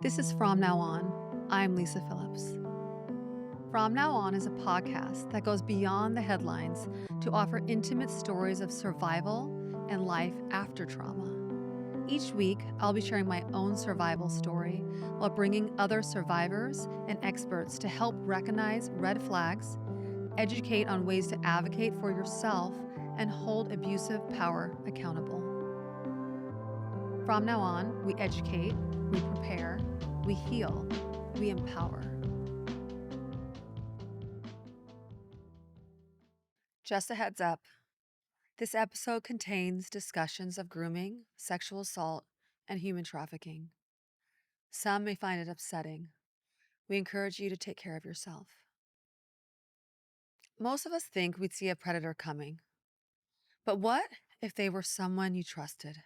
This is From Now On. I'm Lisa Phillips. From Now On is a podcast that goes beyond the headlines to offer intimate stories of survival and life after trauma. Each week, I'll be sharing my own survival story while bringing other survivors and experts to help recognize red flags, educate on ways to advocate for yourself, and hold abusive power accountable. From now on, we educate, we prepare, we heal, we empower. Just a heads up, this episode contains discussions of grooming, sexual assault, and human trafficking. Some may find it upsetting. We encourage you to take care of yourself. Most of us think we'd see a predator coming. But what if they were someone you trusted,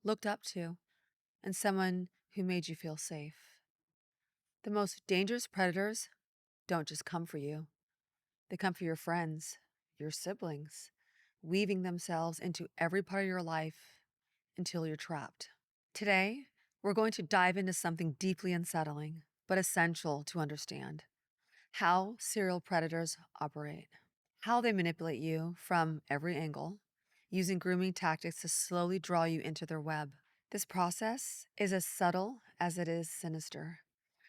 looked up to, and someone who made you feel safe? The most dangerous predators don't just come for you. They come for your friends, your siblings, weaving themselves into every part of your life until you're trapped. Today, we're going to dive into something deeply unsettling, but essential to understand: how serial predators operate, how they manipulate you from every angle, using grooming tactics to slowly draw you into their web. This process is as subtle as it is sinister.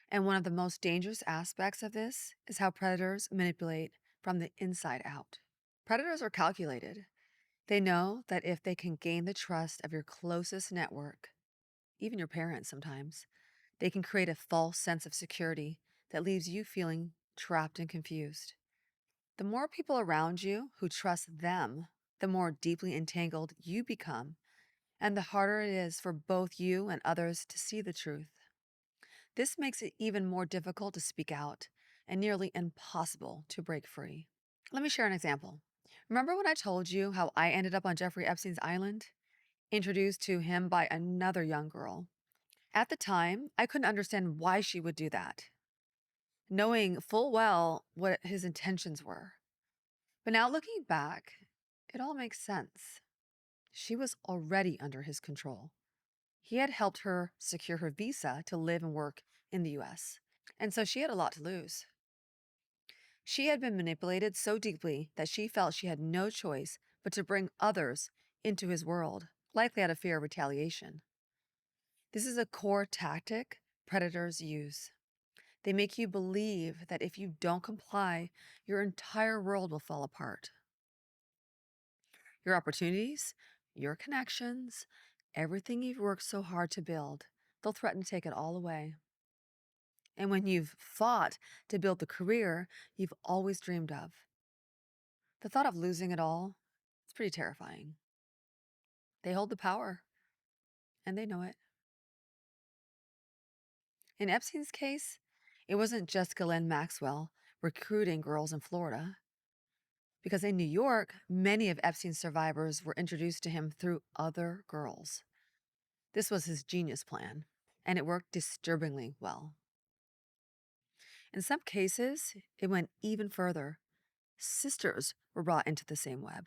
And one of the most dangerous aspects of this is how predators manipulate from the inside out. Predators are calculated. They know that if they can gain the trust of your closest network, even your parents sometimes, they can create a false sense of security that leaves you feeling trapped and confused. The more people around you who trust them, the more deeply entangled you become, and the harder it is for both you and others to see the truth. This makes it even more difficult to speak out and nearly impossible to break free. Let me share an example. Remember when I told you how I ended up on Jeffrey Epstein's island, introduced to him by another young girl? At the time, I couldn't understand why she would do that, knowing full well what his intentions were. But now looking back, it all makes sense. She was already under his control. He had helped her secure her visa to live and work in the US, and so she had a lot to lose. She had been manipulated so deeply that she felt she had no choice but to bring others into his world, likely out of fear of retaliation. This is a core tactic predators use. They make you believe that if you don't comply, your entire world will fall apart. Your opportunities, your connections, everything you've worked so hard to build, they'll threaten to take it all away. And when you've fought to build the career you've always dreamed of, the thought of losing it all, it's pretty terrifying. They hold the power, and they know it. In Epstein's case, it wasn't just Ghislaine Maxwell recruiting girls in Florida, because in New York, many of Epstein's survivors were introduced to him through other girls. This was his genius plan, and it worked disturbingly well. In some cases, it went even further. Sisters were brought into the same web.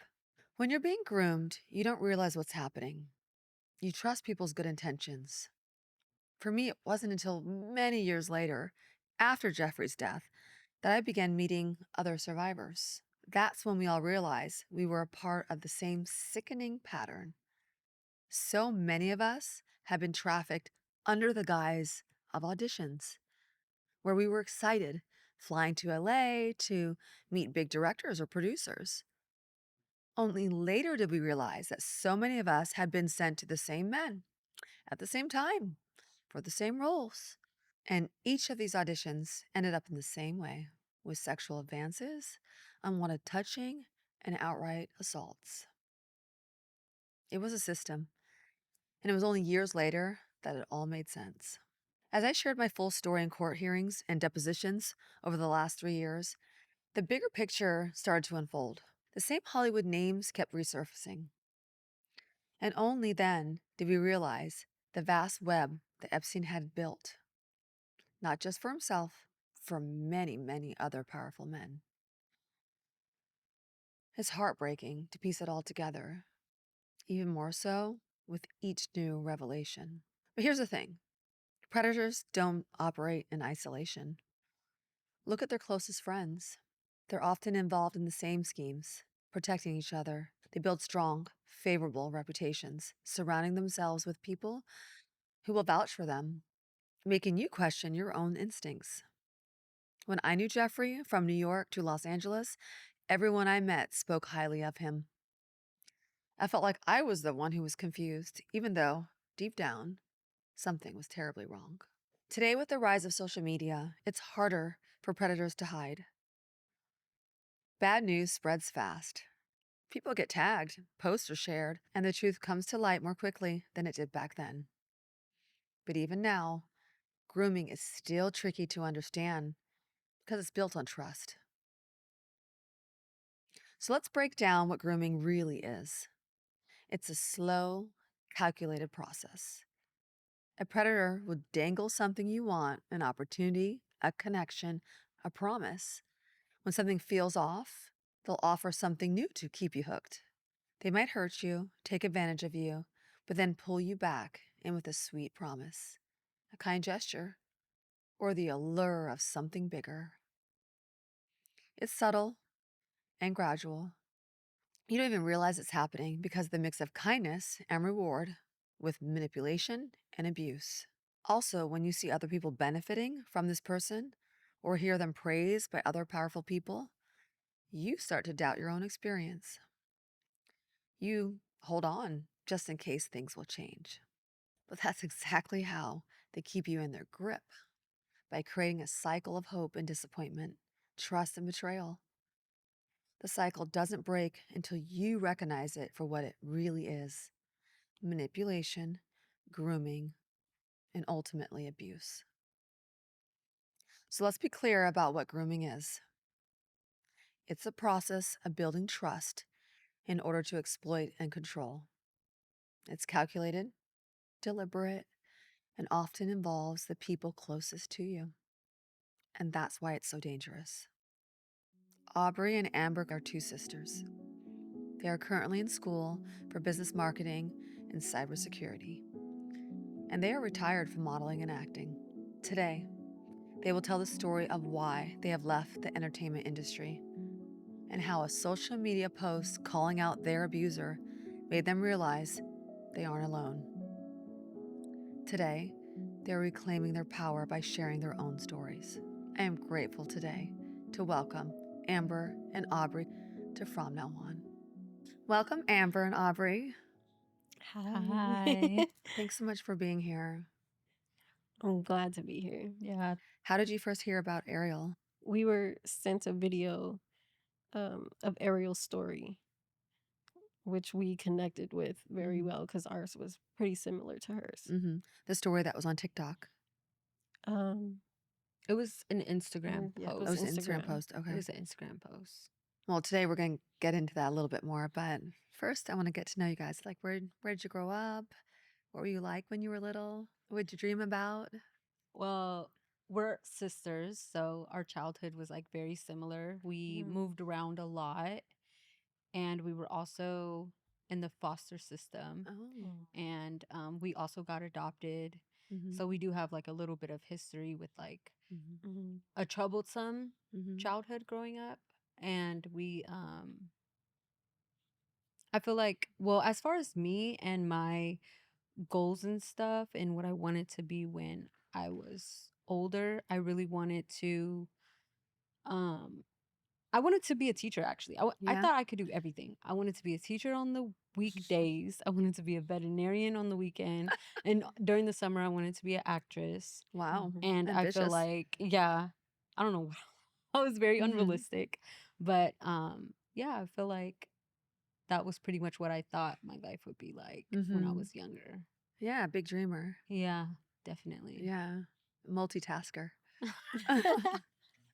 When you're being groomed, you don't realize what's happening. You trust people's good intentions. For me, it wasn't until many years later, after Jeffrey's death, that I began meeting other survivors. That's when we all realized we were a part of the same sickening pattern. So many of us have been trafficked under the guise of auditions, where we were excited, flying to LA to meet big directors or producers. Only later did we realize that so many of us had been sent to the same men at the same time for the same roles. And each of these auditions ended up in the same way, with sexual advances, unwanted touching, and outright assaults. It was a system, and it was only years later that it all made sense. As I shared my full story in court hearings and depositions over the last 3 years, the bigger picture started to unfold. The same Hollywood names kept resurfacing. And only then did we realize the vast web that Epstein had built, not just for himself, for many, many other powerful men. It's heartbreaking to piece it all together, even more so with each new revelation. But here's the thing: Predators don't operate in isolation. Look at their closest friends. They're often involved in the same schemes, protecting each other. They build strong, favorable reputations, surrounding themselves with people who will vouch for them, making you question your own instincts. When I knew Jeffrey from New York to Los Angeles, everyone I met spoke highly of him. I felt like I was the one who was confused, even though, deep down, something was terribly wrong. Today, with the rise of social media, it's harder for predators to hide. Bad news spreads fast. People get tagged, posts are shared, and the truth comes to light more quickly than it did back then. But even now, grooming is still tricky to understand because it's built on trust. So let's break down what grooming really is. It's a slow, calculated process. A predator will dangle something you want, an opportunity, a connection, a promise. When something feels off, they'll offer something new to keep you hooked. They might hurt you, take advantage of you, but then pull you back in with a sweet promise, a kind gesture, or the allure of something bigger. It's subtle and gradual. You don't even realize it's happening because of the mix of kindness and reward with manipulation and abuse. Also, when you see other people benefiting from this person or hear them praised by other powerful people, you start to doubt your own experience. You hold on just in case things will change. But that's exactly how they keep you in their grip, by creating a cycle of hope and disappointment, trust and betrayal. The cycle doesn't break until you recognize it for what it really is: manipulation, grooming, and ultimately abuse. So let's be clear about what grooming is. It's a process of building trust in order to exploit and control. It's calculated, deliberate, and often involves the people closest to you. And that's why it's so dangerous. Aubrey and Amber are two sisters. They are currently in school for business marketing and cybersecurity, and they are retired from modeling and acting. Today, they will tell the story of why they have left the entertainment industry and how a social media post calling out their abuser made them realize they aren't alone. Today, they're reclaiming their power by sharing their own stories. I am grateful today to welcome Amber and Aubrey to From Now On. Welcome, Amber and Aubrey. Hi. Thanks so much for being here. I'm glad to be here. Yeah. How did you first hear about Ariel? We were sent a video of Ariel's story, which we connected with very well because ours was pretty similar to hers. The story that was on TikTok. It was an Instagram Yeah, it post. was Oh, it was an Instagram Instagram. post. Okay. It was an Instagram post. Well, today we're going to get into that a little bit more, but first I want to get to know you guys. Like, where did you grow up? What were you like when you were little? What did you dream about? Well, we're sisters, so our childhood was like very similar. We moved around a lot, and we were also in the foster system, and we also got adopted. So we do have like a little bit of history with like a troublesome childhood growing up, and we I feel like, well, as far as me and my goals and stuff and what I wanted to be when I was older, I really wanted to um I wanted to be a teacher actually. I Yeah. thought I could do everything. I wanted to be a teacher on the weekdays. I wanted to be a veterinarian on the weekend. And during the summer I wanted to be an actress. Wow. And I feel Ambitious. like, yeah, I don't know. I was very unrealistic. But yeah, I feel like that was pretty much what I thought my life would be like when I was younger. Yeah, big dreamer. Yeah, definitely. Yeah, multitasker.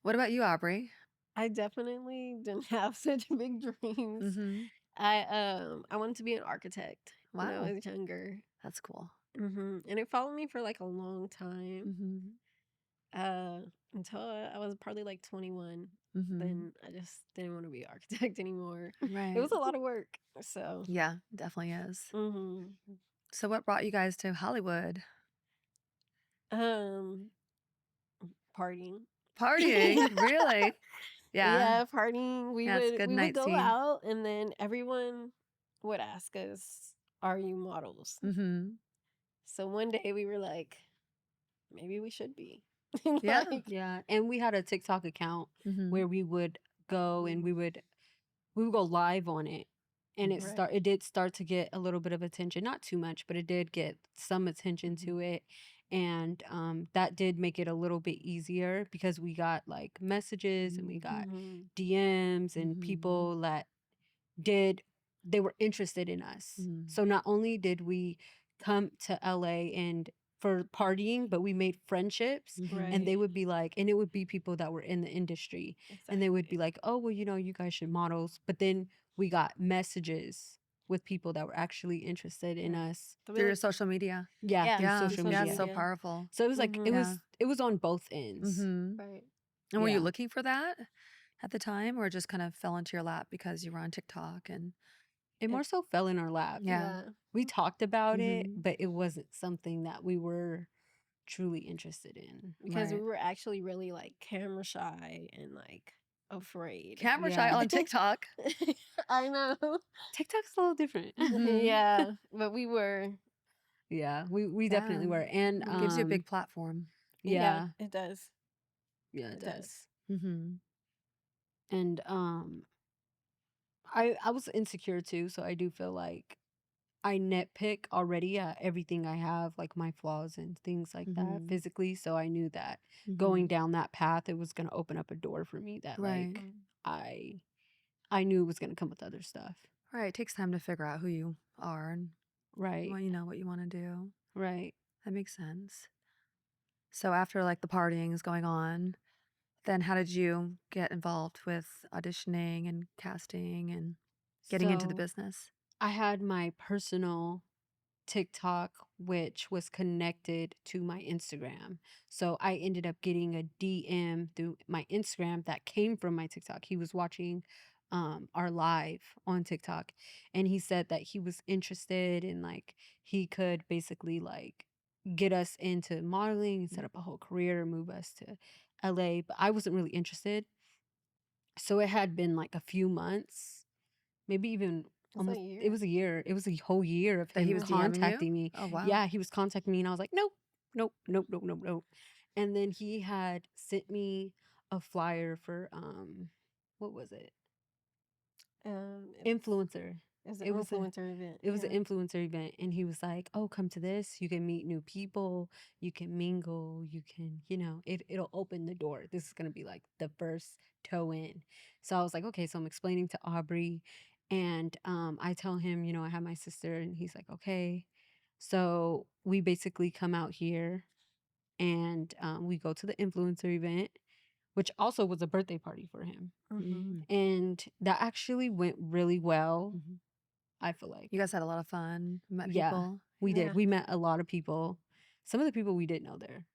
What about you, Aubrey? I definitely didn't have such big dreams. I wanted to be an architect when I Wow. was younger. That's cool. And it followed me for like a long time. Until I was probably like 21. Then I just didn't want to be an architect anymore. Right. It was a lot of work. So Yeah, definitely is. So what brought you guys to Hollywood? Um, Partying. Partying? Really? Yeah. Yeah, partying. Yeah, it's a good We would night go scene. out, and then everyone would ask us, "Are you models?" Mhm. So one day we were like, maybe we should be. Yeah. Like, Yeah, and we had a TikTok account Mhm. where we would go and we would go live on it. And Mhm. right. it did start to get a little bit of attention, not too much, but it did get some attention Mhm. to it. And that did make it a little bit easier because we got like messages and we got Mhm. DMs and Mhm. people that did they were interested in us. Mhm. So not only did we come to LA and for partying, but we made friendships and Right. they would be like, and it would be people that were in the industry and they would be like, oh, well, you know, you guys should models. But then we got messages with people that were actually interested in Right. us. So we Through your like, social media. Yeah, yeah, through Yeah. social Yeah, it's media. so powerful. So it was like, Mhm. Yeah. it was on both ends. Mhm. Right. And were you Yeah. looking for that at the time or it just kind of fell into your lap because you were on TikTok and It more so fell in our lap. yeah. Yeah. We talked about it, Mhm. but it wasn't something that we were truly interested in. Because we Right. were actually really like camera shy and like afraid. Camera shy Yeah. on TikTok. I know. TikTok's a little different. Mhm. Yeah, but we were. Yeah, we definitely Yeah. were. And Gives you a big platform. Yeah, yeah, it does. yeah, it It does. does. Mhm. And I was insecure too, so I do feel like I nitpick already at everything I have, like my flaws and things like that Mhm. physically. So I knew that going Mhm. down that path, it was gonna open up a door for me that Right. like I I knew it was gonna come with other stuff. Right. It takes time to figure out who you are and Right. what you want to do. Right. That makes sense. So after like the partying is going on, then how did you get involved with auditioning and casting and getting into the So business? I had my personal TikTok, which was connected to my Instagram. So I ended up getting a DM through my Instagram that came from my TikTok. He was watching our live on TikTok and he said that he was interested in like he could basically like get us into modeling and set up a whole career, move us to LA, but I wasn't really interested. So it had been like a few months, maybe even It's a almost it year. was a year. It was a whole year of That he him was DMing you? contacting me. Oh, wow. Yeah, he was contacting me and I was like, "Nope. Nope, nope, nope, nope, nope." And then he had sent me a flyer for what was it? It Influencer. was an It was a influencer event. it was an Yeah. influencer event and he was like, "Oh, come to this. You can meet new people, you can mingle, you can, you know, it'll open the door. This is going to be like the first toe in." So I was like, "Okay." So I'm explaining to Aubrey and I tell him, you know, I have my sister and he's like, "Okay." So we basically come out here and we go to the influencer event, which also was a birthday party for him. Mm-hmm. Mhm. And that actually went really well, Mhm. I feel like. You guys had a lot of fun, met Yeah, people. we did. Yeah. We met a lot of people. Some of the people we didn't know there.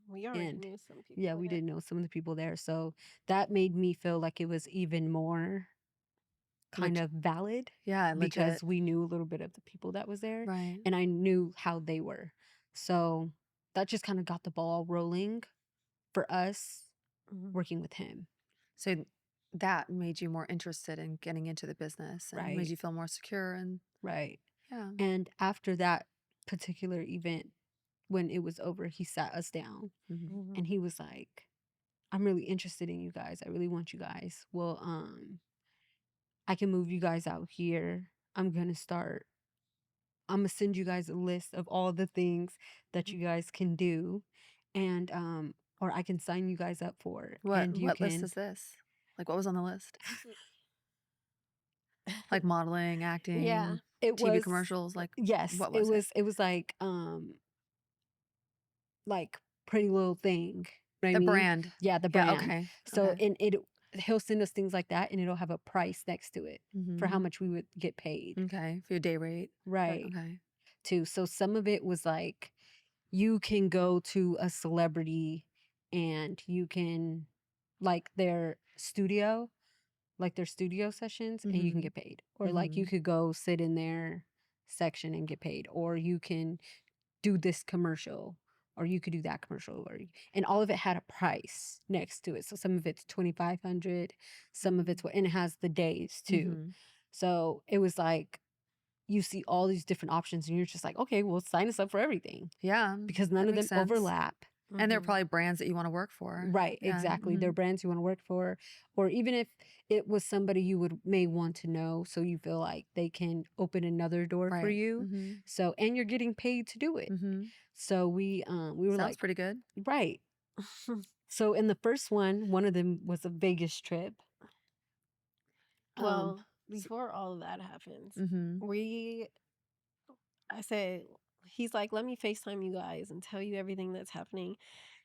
We already And knew some people yeah, we there. did know some of the people there. So that made me feel like it was even more kind of valid Yeah, legit. because we knew a little bit of the people that was there Right. and I knew how they were. So that just kind of got the ball rolling for us Mhm. working with him. So that made you more interested in getting into the business and made Right. you feel more secure and Right. yeah. And after that particular event, when it was over, he sat us down Mhm. Mhm. and he was like, "I'm really interested in you guys. I really want you guys. Well, I can move you guys out here. I'm gonna send you guys a list of all the things that you guys can do and or I can sign you guys up for it. And you What list can is this? Like what was on the list? Like modeling, Yeah. acting, it TV was commercials, like yes, what was it? it was like Pretty Little Thing. You know what I The mean? brand. Yeah, the Yeah, brand. okay. So Okay. and he'll send us things like that and it'll have a price next to it for how Mhm. much we would get paid. Okay, for your day rate. Right. Okay. Too. So some of it was like you can go to a celebrity and you can like their studio sessions and you can Mhm. get paid. Or like you Mhm. could go sit in their section and get paid. Or you can do this commercial or you could do that commercial, and all of it had a price next to it. So some of it's 2,500, some of it's and it has the days too. So it was like you see all these different options, and you're just like, okay, well, sign us up for everything. Yeah, because none of them overlap. And they're probably brands that you want to work for. Right, exactly. They're brands you want to work for. Or even if it was somebody you may want to know, so you feel like they can open another door for you. So, and you're getting paid to do it. So we were Sounds pretty good. Right. So in the first one of them was a Vegas trip. Well, before all of that happens, I said, he's like, let me FaceTime you guys and tell you everything that's happening.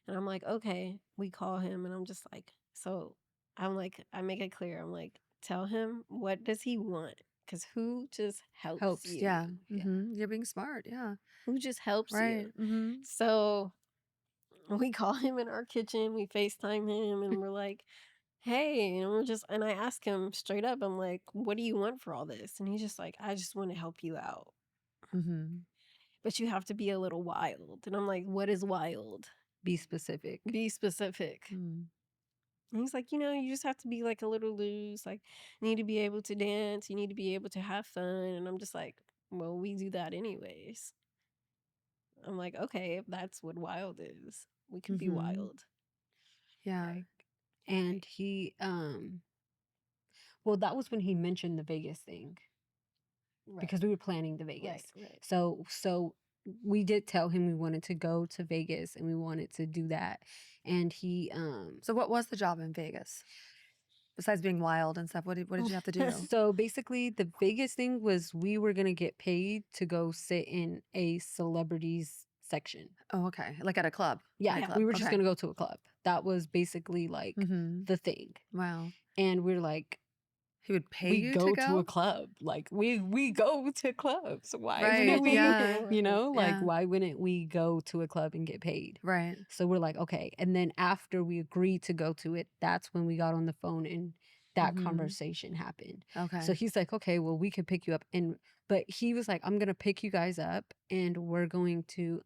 And I'm like, okay. We call him, and I'm just like, so I'm like, I make it clear. I'm like, tell him, what does he want? Because who just helps you? Yeah. You're being smart. Yeah. Who just helps Right. you? So we call him in our kitchen. We FaceTime him, and we're like, hey, and I ask him straight up, I'm like, what do you want for all this? And he's just like, I just want to help you out. But you have to be a little wild. And I'm like, what is wild? Be specific. Be specific. And he's like, you just have to be like a little loose. Like, you need to be able to dance. You need to be able to have fun. And I'm just like, well, we do that anyways. I'm like, okay, if that's what wild is, we can be wild. Yeah. Like, and he, well, that was when he mentioned the Vegas thing. Because we were planning the Vegas. Right. So we did tell him we wanted to go to Vegas and we wanted to do that. And he So what was the job in Vegas? Besides being wild and stuff, what did you have to do? So basically the Vegas thing was we were going to get paid to go sit in a celebrities section. Oh, okay. Like at a club. Yeah, we were just going to go to a club. That was basically like the thing. Wow. And we're like, he would pay you to go to a club. Like we go to clubs. Why right, wouldn't we? Yeah. Like why wouldn't we go to a club and get paid? Right. So we're like, okay. And then after we agreed to go to it, that's when we got on the phone and that conversation happened. Okay. So he's like, okay, well, we could pick you up. But he was like, I'm gonna pick you guys up and we're going to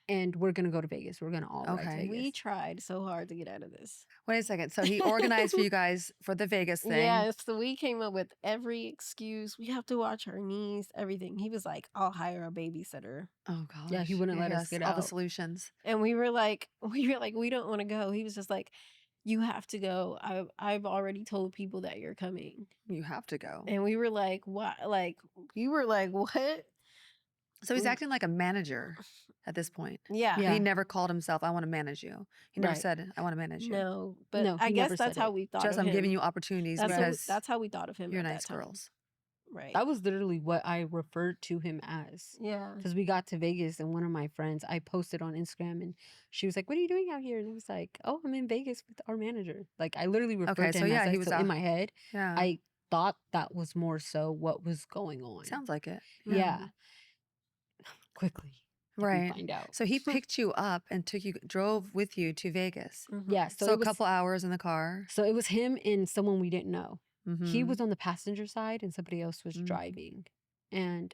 go to Vegas. We're gonna all ride to Vegas. We tried so hard to get out of this. Wait a second. So he organized for you guys for the Vegas thing. Yeah, so we came up with every excuse. We have to watch our knees, everything. He was like, I'll hire a babysitter. Oh gosh. Yeah, he wouldn't let us get all out. the solutions. And we were like, we don't want to go. He was just like, you have to go. I've already told people that you're coming. You have to go. And we were like, what? Like, we were like, what? So he's acting like a manager at this point. Yeah. He never called himself, I want to manage you. He never said, I want to manage you. No, but I guess that's how we thought Just of him. I'm giving you opportunities because that's how we thought of him. You're at nice that time. girls. Right. That was literally what I referred to him as. Yeah. Because we got to Vegas and one of my friends, I posted on Instagram and she was like, what are you doing out here? And I was like, oh, I'm in Vegas with our manager. Like I literally referred to him as he was in my head. Yeah. I thought that was more so what was going on. Sounds like it. Yeah. Quickly. Right. Find out. So he picked you up and drove with you to Vegas. Yeah. So a couple hours in the car. So it was him and someone we didn't know. He was on the passenger side and somebody else was driving. And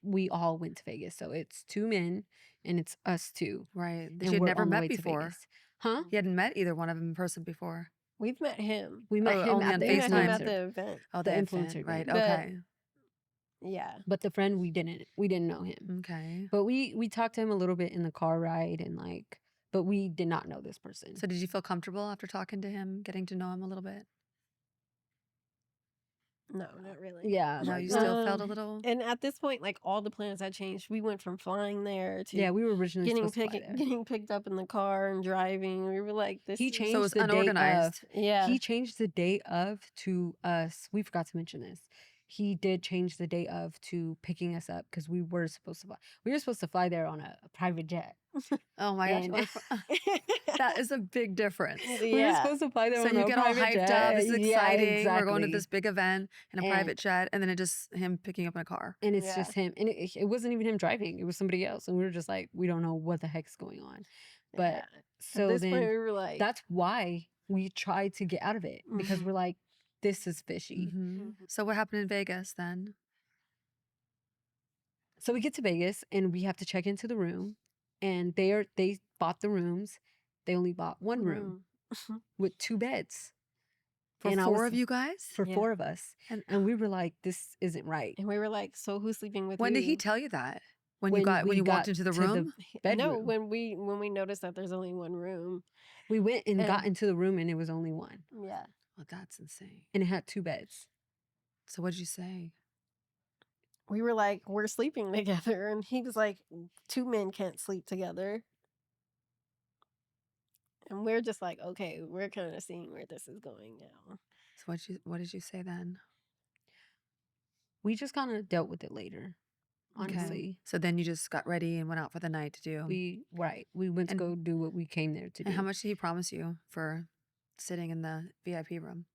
we all went to Vegas. So it's 2 men and it's us 2. Right. That and you'd we're never on the met way to before. Vegas. Huh? You hadn't met either one of them in person before. We've met him. We met him only at on the FaceTime. at the event. Oh, the event, influencer right? event. Okay. Yeah. But the friend we didn't know him. Okay. But we talked to him a little bit in the car ride and but we did not know this person. So did you feel comfortable after talking to him, getting to know him a little bit? No, not really. Yeah. No, you still felt a little. And at this point, like all the plans had changed. We went from flying there to we were originally getting picked up in the car and driving. We were like, this. He changed so it was the unorganized. Day of. Yeah. He changed the day of to us. We forgot to mention this. He did change the day of to picking us up because we were supposed to fly there on a private jet. Oh my gosh. That is a big difference. Yeah. We were supposed to fly there So on you a get all private hyped jet. up. It's exciting. Exactly. We're going to this big event in a private jet. And then it just him picking up in a car. And it's just him. And it wasn't even him driving. It was somebody else. And we were just like, we don't know what the heck's going on. But so at this then point we were like, that's why we tried to get out of it. Because we're like, this is fishy. So what happened in Vegas then? So we get to Vegas and we have to check into the room. and they bought the rooms. They only bought one room with 2 beds. For And 4 of you guys? For Yeah. 4 of us. And And we were like, this isn't right. And we were like, so who's sleeping with when you? did he tell you that? When we you walked got into the to room? bedroom. No, when we noticed that there's only one room. We went and got And- into the room and it was only one. Yeah. Well, that's insane. And it had 2 beds. So what did you say? We were like, we're sleeping together. And he was like, 2 men can't sleep together. And we're just like, okay, we're kind of seeing where this is going now. So what did you say then? We just kind of dealt with it later, Okay. honestly. So then you just got ready and went out for the night to do. We went to And- go do what we came there to do. And how much did he promise you for sitting in the VIP room?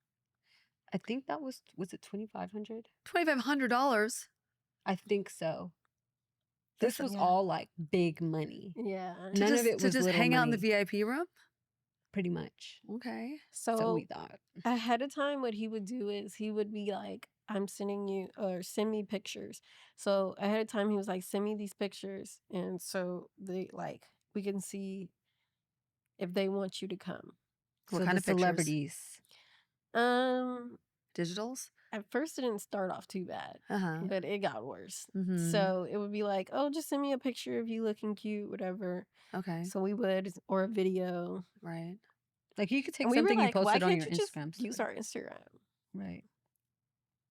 I think that was it $2,500? $2,500. I think so. This That's- was yeah. all like big money. Yeah. None of it to was just little hang out in the money. VIP room. Pretty much. Okay. So we So thought. ahead of time, what he would do is he would be like, I'm sending you or send me pictures. So ahead of time, he was like, send me these pictures. And so we can see if they want you to come. What So kind the of pictures? celebrities? Digitals? At first it didn't start off too bad, Uh-huh. but it got worse. Mhm. So it would be like, oh, just send me a picture of you looking cute, whatever. Okay. So we would, or a video. Right. Like you could take And we were something you like, why posted on can't your you just Instagram use story. our Instagram? Right.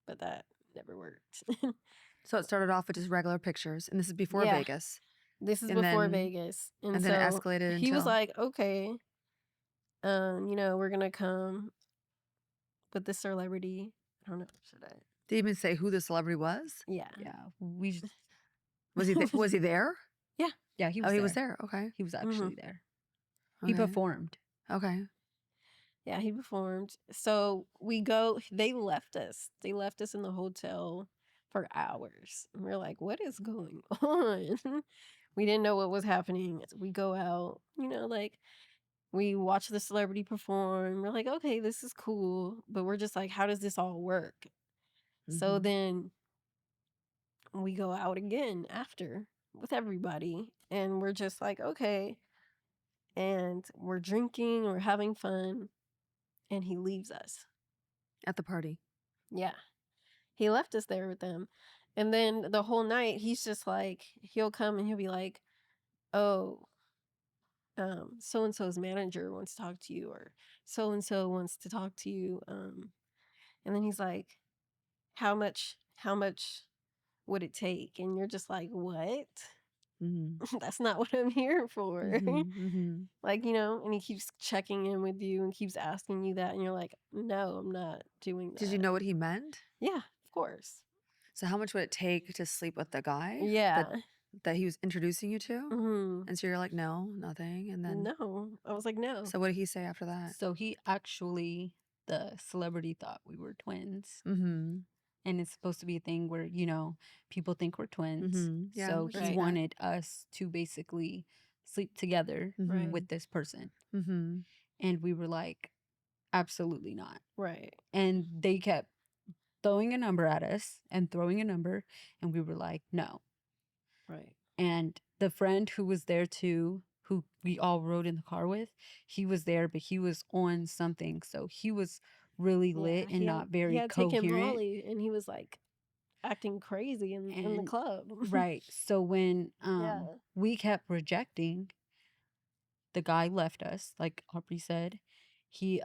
But that never worked. So it started off with just regular pictures, and this is before Yeah. Vegas. This is And before then- Vegas. And, and so then it escalated he was until- like, okay, we're gonna come with the celebrity. I don't know, should I? Did he even say who the celebrity was? Yeah. Yeah. We just, Was he was he there? yeah, he was Oh, there. he was there. Okay. He was actually there. Okay. He performed. Okay. Yeah, he performed. So we go, they left us. They left us in the hotel for hours. And we're like, what is going on? We didn't know what was happening. We go out, we watch the celebrity perform. We're like, okay, this is cool. But we're just like, how does this all work? So Mhm. then we go out again after with everybody. And we're just like, okay. And we're drinking, we're having fun. And he leaves us. At the party. Yeah. He left us there with them. And then the whole night, he's just like, he'll come and he'll be like, oh, so and so's manager wants to talk to you, or so and so wants to talk to you. And then he's like, how much would it take? And you're just like, what? Mm-hmm. That's not what I'm here for. Mm-hmm. Like, and he keeps checking in with you and keeps asking you that. And you're like, no, I'm not doing that. Did you know what he meant? Yeah, of course. So how much would it take to sleep with the guy? Yeah. That he was introducing you to? Mhm. And so you're like, no, nothing. And then No. I was like, no. So what did he say after that? So he actually, the celebrity thought we were twins. Mm-hmm. And it's supposed to be a thing where, people think we're twins. Mm-hmm. Yeah, So we can he see that. wanted us to basically sleep together Mhm. with this person. Mm-hmm. And we were like, absolutely not. Right. And they kept throwing a number at us and throwing a number. And we were like, no. Right. And the friend who was there too, who we all rode in the car with, he was there, but he was on something. So he was really lit and not very he had taken coherent. Molly, and he was like acting crazy in the And- club. Right. So when Yeah. we kept rejecting, the guy left us, like Aubrey said. He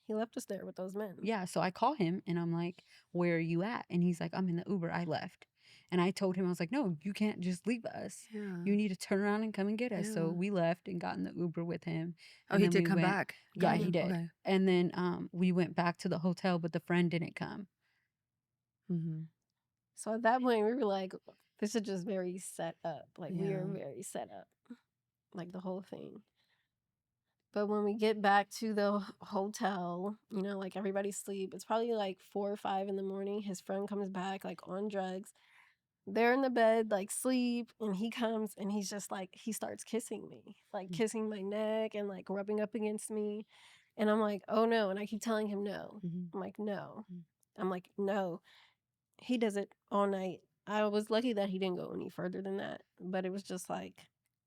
He left us there with those men. yeah, so I call him and I'm like, "Where are you at?" And he's like, "I'm in the Uber. I left." And I told him, I was like, "No, you can't just leave us. Yeah. You need to turn around and come and get us." So Yeah. we left and got in the Uber with him. Oh, and he then did we come went- back. Yeah, Got he it. did. Okay. And then we went back to the hotel, but the friend didn't come. Mm-hmm. So at that point, we were like, this is just very set up. Like, we are Yeah. very set up. Like, the whole thing. But when we get back to the hotel, like everybody's asleep. It's probably like 4 or 5 in the morning. His friend comes back, like on drugs. They're in the bed, like sleep. And he comes and he's just like, he starts kissing me, like kissing my neck and like rubbing up against me. And I'm like, oh no. And I keep telling him no. Mm-hmm. I'm like, no. Mm. I'm like, no. He does it all night. I was lucky that he didn't go any further than that. But it was just like,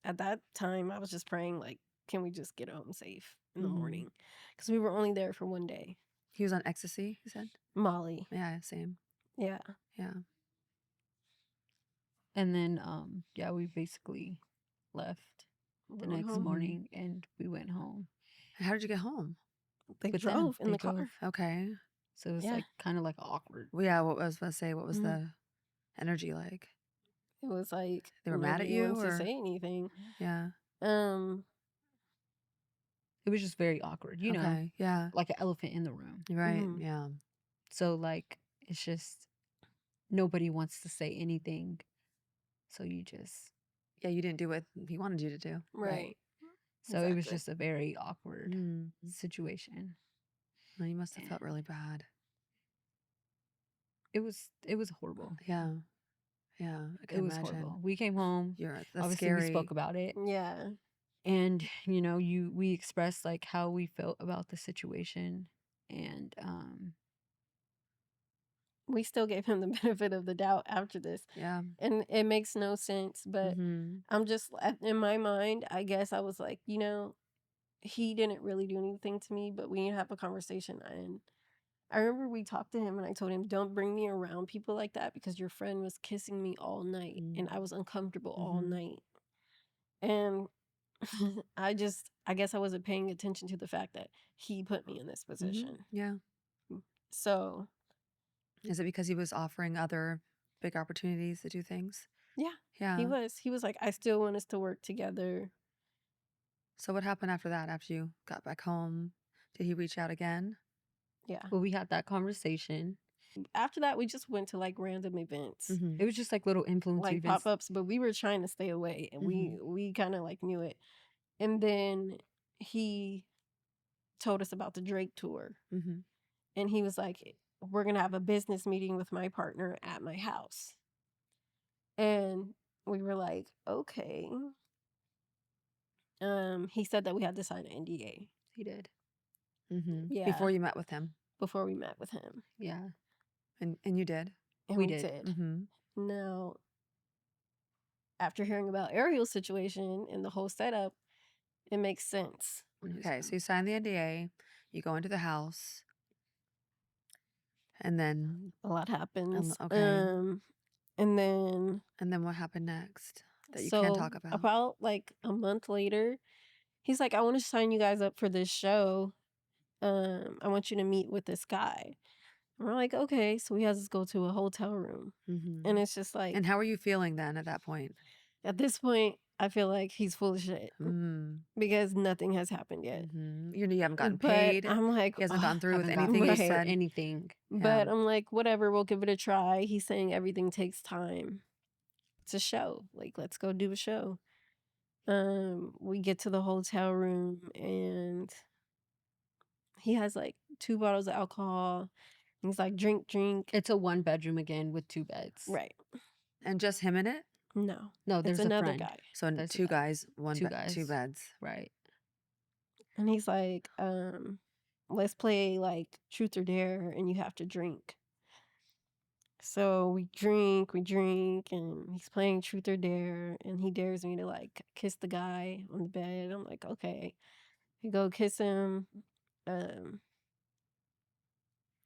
at that time, I was just praying, like, can we just get home safe in the Mhm. morning? Because we were only there for one day. He was on ecstasy, you said? Molly. Yeah, same. Yeah. Yeah. And then, yeah, we basically left We the went next home. morning and we went home. And how did you get home? They With them. drove in They the drove. car. Okay. So it was Yeah. like kind of like awkward. Well, yeah, what I was about to say, what was Mhm. the energy like? It was like They were mad at nobody you, wants to or say anything. yeah. It was just very awkward, you know, Okay. Yeah. like an elephant in the room. Right. Mhm. Yeah. So like it's just nobody wants to say anything. So you just Yeah, you didn't do what he wanted you to do. Right. So it was Exactly. just a very awkward Mm. situation. Well, you must have felt And really bad. it was horrible. Yeah. Yeah. I It can was imagine. horrible. We came home. That's Obviously scary. we spoke about it. Yeah. And you know, we expressed like how we felt about the situation, and We still gave him the benefit of the doubt after this. Yeah. And it makes no sense, but Mhm. I'm just in my mind, I guess I was like, he didn't really do anything to me, but we need to have a conversation. And I remember we talked to him and I told him, don't bring me around people like that because your friend was kissing me all night and I was uncomfortable all Mhm. night. And I guess I wasn't paying attention to the fact that he put me in this Mhm. position. Yeah. So, Is it because he was offering other big opportunities to do things? yeah, Yeah. he was like, I still want us to work together. So what happened after that? After you got back home, did he reach out again? Yeah. well, we had that conversation. After that, we just went to like random events. Mhm. It was just like little influencer Like events. pop-ups, but we were trying to stay away and we kind of like knew it. And then he told us about the Drake tour. Mhm. And he was like, we're going to have a business meeting with my partner at my house. And we were like, okay. He said that we had to sign an NDA. He did. Mhm. Yeah. Before you met with him. Before we met with him. Yeah. And you did. And We we did. did. Mhm. Now, after hearing about Ariel's situation and the whole setup, it makes sense. Okay, so you sign the NDA, you go into the house, and then A lot happens. okay. And then And then what happened next that you can talk about? about like a month later, he's like, I want to sign you guys up for this show. I want you to meet with this guy. And we're like, okay. So he has us go to a hotel room. Mhm. And it's just like, And how are you feeling then at that point? at this point, I feel like he's full of shit Mm. because nothing has happened yet. Mhm. You haven't gotten But paid. I'm like, He hasn't gotten through with Haven't gotten anything you paid for said. anything. but Yeah. I'm like, whatever, we'll give it a try. He's saying everything takes time. It's a show. Like, let's go do a show. We get to the hotel room and he has like 2 bottles of alcohol. He's like, drink. It's a 1-bedroom again with 2 beds. Right. And just him in it? No. No, there's it's a another friend. guy. So There's a two guy. guys, Two two guys. beds. Right. And he's like, let's play like truth or dare and you have to drink. So we drink, and he's playing truth or dare, and he dares me to like kiss the guy on the bed. I'm like, okay. I go kiss him,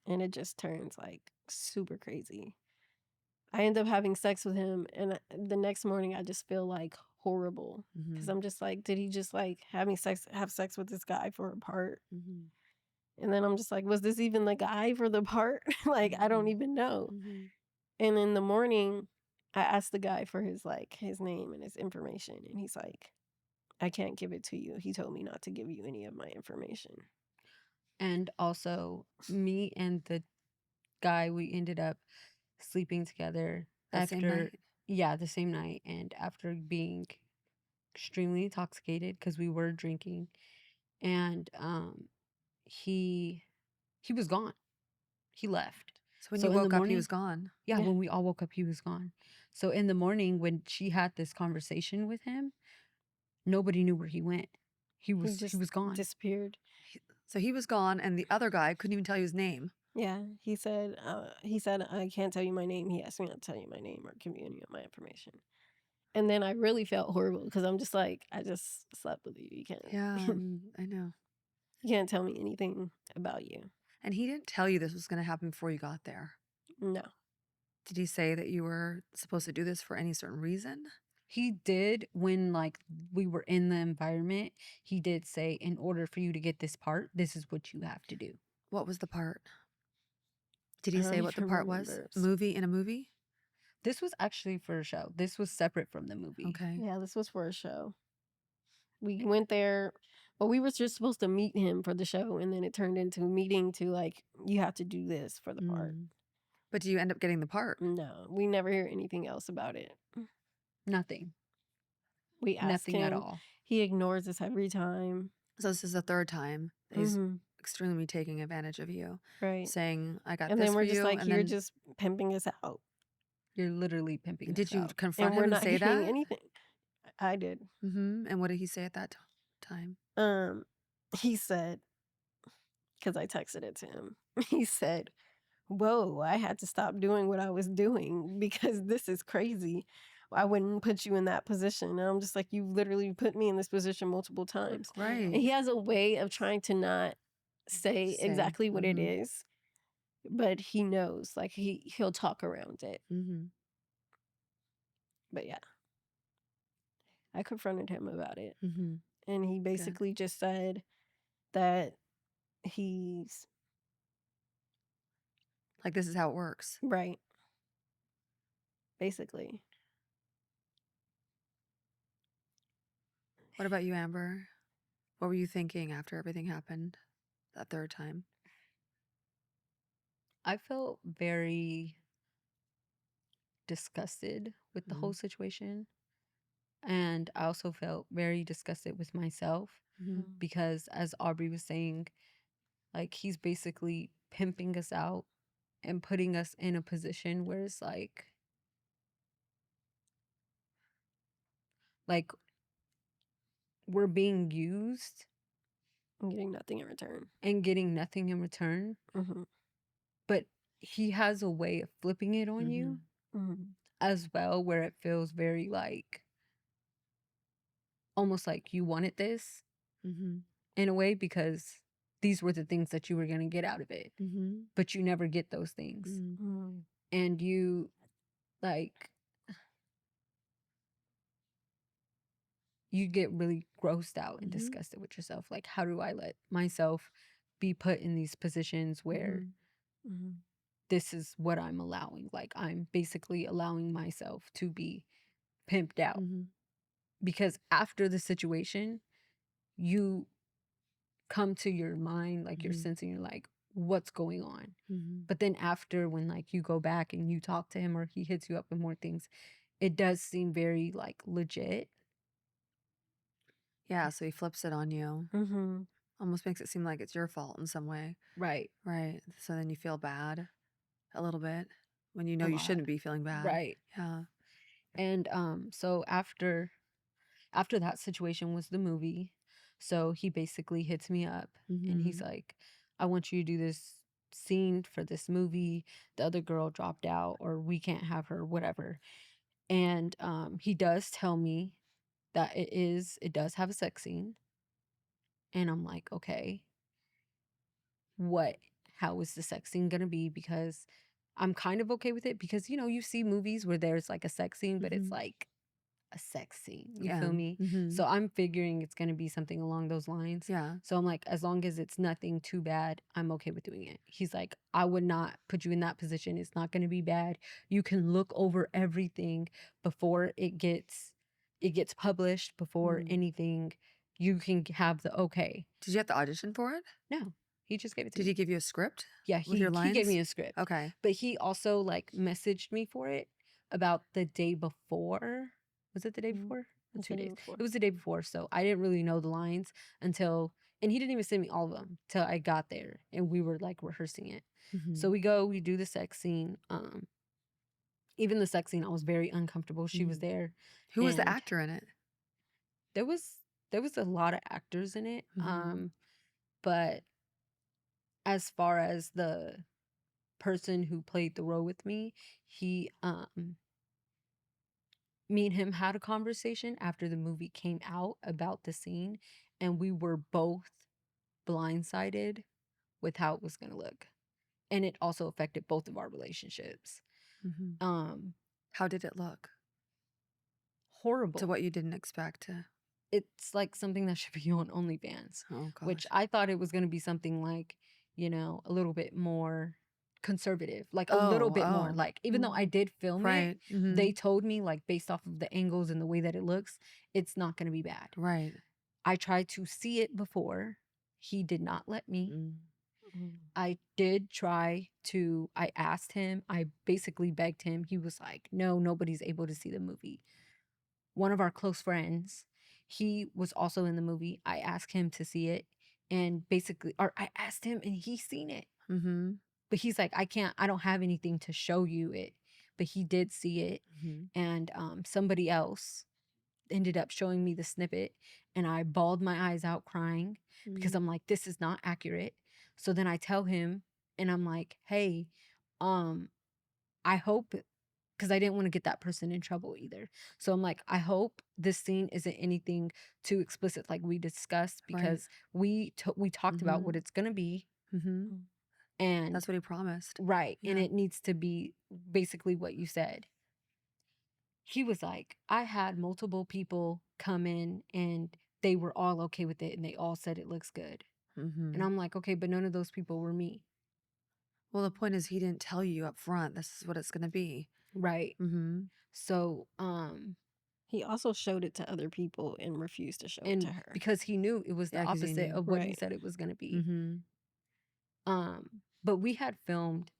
and it just turns like super crazy. I end up having sex with him, and the next morning I just feel like horrible because I'm just like, did he just like have sex with this guy for a part? Mhm. And then I'm just like, was this even the guy for the part? Like, I don't even know. Mhm. And in the morning, I asked the guy for his name and his information, and he's like, I can't give it to you. He told me not to give you any of my information. And also, me and the guy, we ended up sleeping together That same after, night? yeah, the same night, and after being extremely intoxicated because we were drinking, and he was gone. He left. So when So you in the woke up, he morning- was gone. Yeah, Yeah. when we all woke up, he was gone. So in the morning, when she had this conversation with him, nobody knew where he went. He was gone. Disappeared. So he was gone, and the other guy couldn't even tell you his name. Yeah, he said I can't tell you my name. He asked me not to tell you my name or give you any of my information. And then I really felt horrible because I'm just like, I just slept with you. You can't, Yeah, I know. you can't tell me anything about you. And he didn't tell you this was going to happen before you got there. No. Did he say that you were supposed to do this for any certain reason? He did when like we were in the environment. He did say, in order for you to get this part, this is what you have to do. What was the part? Did I he don't say what the even part was? remember. Movie in a movie? This was actually for a show. This was separate from the movie. Okay. Yeah, this was for a show. We went there. Well, we were just supposed to meet him for the show, and then it turned into a meeting to like, you have to do this for the part. But do you end up getting the part? No, we never hear anything else about it. Nothing. We ask Nothing him. at all. He ignores us every time. So this is the third time that he's Mhm. extremely taking advantage of you, Right. saying, I got And this then for we're just you. like, And you're then just pimping us out. You're literally pimping did us you out. confront And him we're and not say getting that? anything. I did. And what did he say at that time? He said, because I texted it to him, he said, whoa, I had to stop doing what I was doing because this is crazy. I wouldn't put you in that position. And I'm just like, you literally put me in this position multiple times. Right. And he has a way of trying to not say exactly what it is, but he knows. Like he'll talk around it. But yeah, I confronted him about it. And he basically just said that he's like, this is how it works. right. Basically. What about you, Amber? What were you thinking after everything happened that third time? I felt very disgusted with the whole situation. And I also felt very disgusted with myself because, as Aubrey was saying, like, he's basically pimping us out and putting us in a position where it's like we're being used And getting nothing in return. and getting nothing in return. But he has a way of flipping it on you as well, where it feels very like almost like you wanted this in a way, because these were the things that you were going to get out of it, but you never get those things. And you like, you get really grossed out and disgusted with yourself. Like, how do I let myself be put in these positions where this is what I'm allowing? Like, I'm basically allowing myself to be pimped out. Because after the situation, you come to your mind, like you're sensing, you're like, what's going on? But then after, when like you go back and you talk to him or he hits you up with more things, it does seem very like legit. Yeah, so he flips it on you. Almost makes it seem like it's your fault in some way. Right. Right. So then you feel bad a little bit when you know you shouldn't be feeling bad. Right. Yeah. And so after that situation was the movie. So he basically hits me up and he's like, I want you to do this scene for this movie. The other girl dropped out, or we can't have her, whatever. And he does tell me that it does have a sex scene. And I'm like, okay, how is the sex scene gonna be? Because I'm kind of okay with it, because you see movies where there's like a sex scene, but it's like a sex scene. You feel me? So I'm figuring it's gonna be something along those lines. Yeah. So I'm like, as long as it's nothing too bad, I'm okay with doing it. He's like, I would not put you in that position. It's not gonna be bad. You can look over everything before it gets published, before anything. You can have the okay. Did you have to audition for it? No. He just gave it to me. Did he give you a script? Yeah, with your lines? he gave me a script. Okay. But he also like messaged me for it about the day before. Was it the day before? It's 2 the day days. before. It was the day before, so I didn't really know the lines until, and he didn't even send me all of them till I got there and we were like rehearsing it. So we do the sex scene. Even the sex scene, I was very uncomfortable. She was there. Who was the and actor in it? There was a lot of actors in it. But as far as the person who played the role with me, he me and him had a conversation after the movie came out about the scene, and we were both blindsided with how it was going to look. And it also affected both of our relationships. Um, How did it look? Horrible. To what you didn't expect to. It's like something that should be on OnlyFans, Oh which gosh. I thought it was going to be something like, you know, a little bit more conservative, like a little bit more. Oh. Like, even though I did film it, Right. they told me, like, based off of the angles and the way that it looks, it's not going to be bad. Right. I tried to see it before. He did not let me. I did try to, I asked him, I basically begged him. He was like, no, nobody's able to see the movie. One of our close friends, he was also in the movie. I asked him to see it, and basically, or I asked him and he's seen it. But he's like, I don't have anything to show you it. But he did see it. And somebody else ended up showing me the snippet, and I bawled my eyes out crying because I'm like, this is not accurate. So then I tell him, and I'm like, hey, I hope, because I didn't want to get that person in trouble either. So I'm like, I hope this scene isn't anything too explicit like we discussed, because we talked about what it's going to be. And that's what he promised. Right. Yeah. And it needs to be basically what you said. He was like, I had multiple people come in and they were all okay with it and they all said it looks good. And I'm like, okay, but none of those people were me. Well, the point is he didn't tell you up front, this is what it's going to be. Right. So, he also showed it to other people and refused to show it to her. Because he knew it was the 'cause he opposite knew. of what he said it was going to be. But we had filmed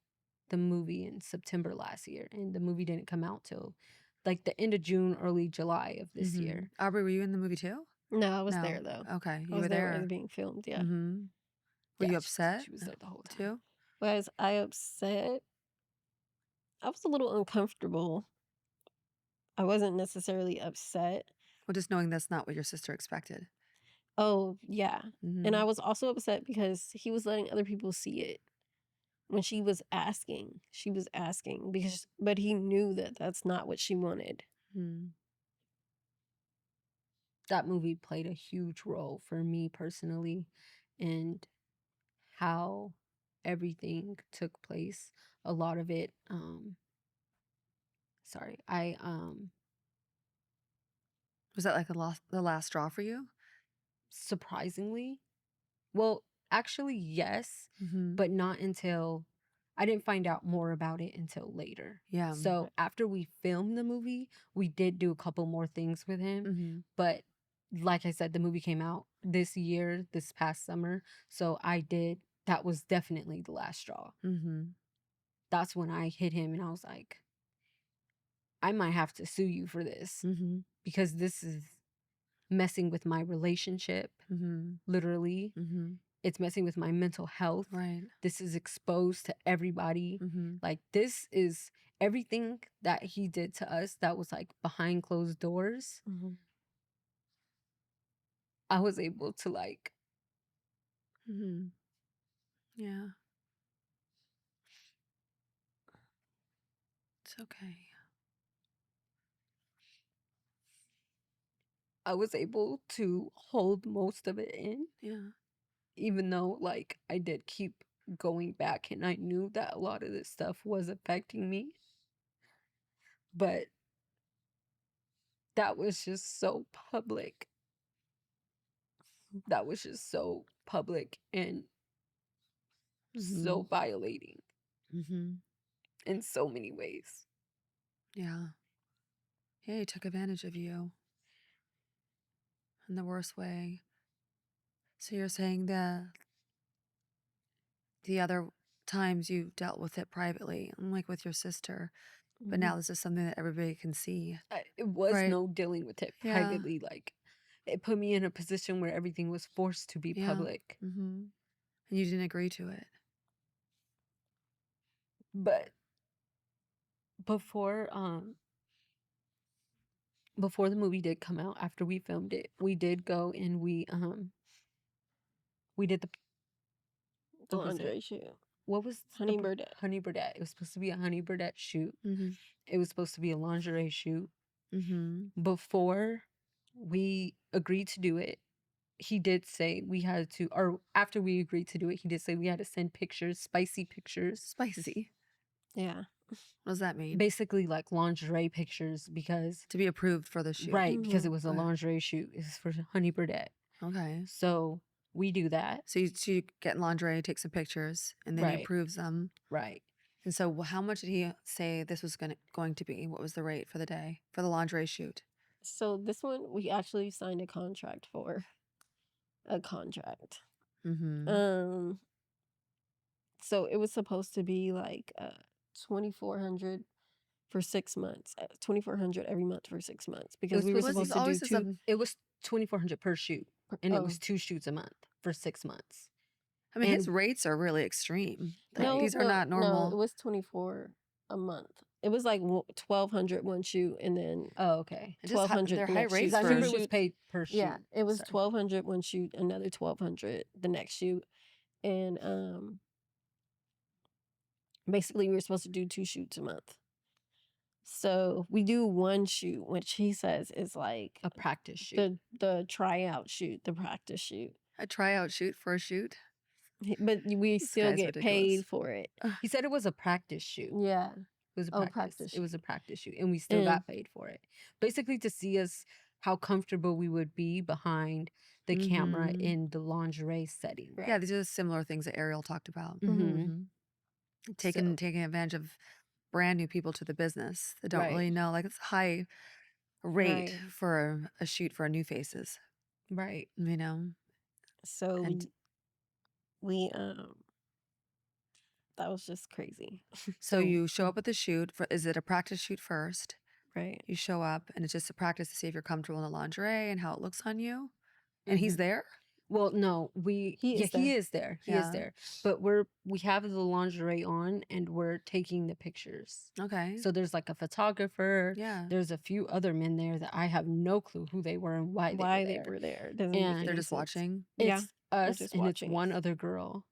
the movie in September last year, and the movie didn't come out till like the end of June, early July of this year. Aubrey, were you in the movie too? No, I was there though. Okay, I you was were there when it there. was being filmed. Yeah. Were you upset? She was there the whole time. Too? Was I upset? I was a little uncomfortable. I wasn't necessarily upset. Well, just knowing that's not what your sister expected. Oh, yeah. And I was also upset because he was letting other people see it. When she was asking because, but he knew that that's not what she wanted. That movie played a huge role for me personally, and how everything took place. A lot of it, was that like the last straw for you? Surprisingly, well, actually, yes, but not until I didn't find out more about it until later. Yeah. So after we filmed the movie, we did do a couple more things with him. But like I said, the movie came out this year, this past summer. So that was definitely the last straw. That's when I hit him and I was like, I might have to sue you for this because this is messing with my relationship, literally. It's messing with my mental health. Right. This is exposed to everybody. Like, this is everything that he did to us that was like behind closed doors. I was able to like. Yeah. It's okay. I was able to hold most of it in. Yeah. Even though, like, I did keep going back and I knew that a lot of this stuff was affecting me. But that was just so public. That was just so public and so violating in so many ways. Yeah. Yeah, he took advantage of you in the worst way. So you're saying that the other times you dealt with it privately, like with your sister, but now this is something that everybody can see. It was Right. no dealing with it Yeah. privately. Like, it put me in a position where everything was forced to be public. And you didn't agree to it. But before the movie did come out, after we filmed it, we did go and we did The lingerie shoot. What was Honey Burdette. Honey Burdette. It was supposed to be a Honey Burdette shoot. It was supposed to be a lingerie shoot. Before we agreed to do it, he did say we had to, or after we agreed to do it, he did say we had to send pictures, spicy pictures. Spicy. Yeah. What does that mean? Basically like lingerie pictures because... To be approved for the shoot. Right, because it was a Okay. lingerie shoot. It's for Honey Burdette. Okay. So we do that. So you get lingerie, take some pictures, and then he Right. approves them. Right. And so how much did he say this was going to be? What was the rate for the day for the lingerie shoot? So this one we actually signed a contract for. A contract. So it was supposed to be like 2,400 for 6 months. 2,400 every month for 6 months because we were supposed to do two. It was 2,400 per shoot, and it was 2 shoots a month for 6 months. I mean, his rates are really extreme. No, These are not normal. No, it was 24 a month. It was like 1,200 one shoot, and then okay, 1,200. They're high rates. I remember it was paid per shoot. Yeah, it was 1,200 one shoot, another 1,200 the next shoot, and basically we were supposed to do 2 shoots a month. So we do one shoot, which he says is like a practice shoot, the tryout shoot, the practice shoot, a tryout shoot for a shoot. But we still get paid for it. He said it was a practice shoot. Yeah. It was a practice. It was a practice shoot, and we still got paid for it. Basically, to see us how comfortable we would be behind the camera in the lingerie setting. Right. Yeah, these are the similar things that Ariel talked about. Taking advantage of brand new people to the business that don't really know. Like, it's a high rate for a shoot for a new faces. Right. You know. So we that was just crazy. So you show up at the shoot. Is it a practice shoot first? Right. You show up, and it's just a practice to see if you're comfortable in the lingerie and how it looks on you. And he's there? Well, no, he is there. He is there. But we have the lingerie on, and we're taking the pictures. Okay. So there's like a photographer. Yeah. There's a few other men there that I have no clue who they were and why they were there. And they're just watching. It's us, and it's one other girl.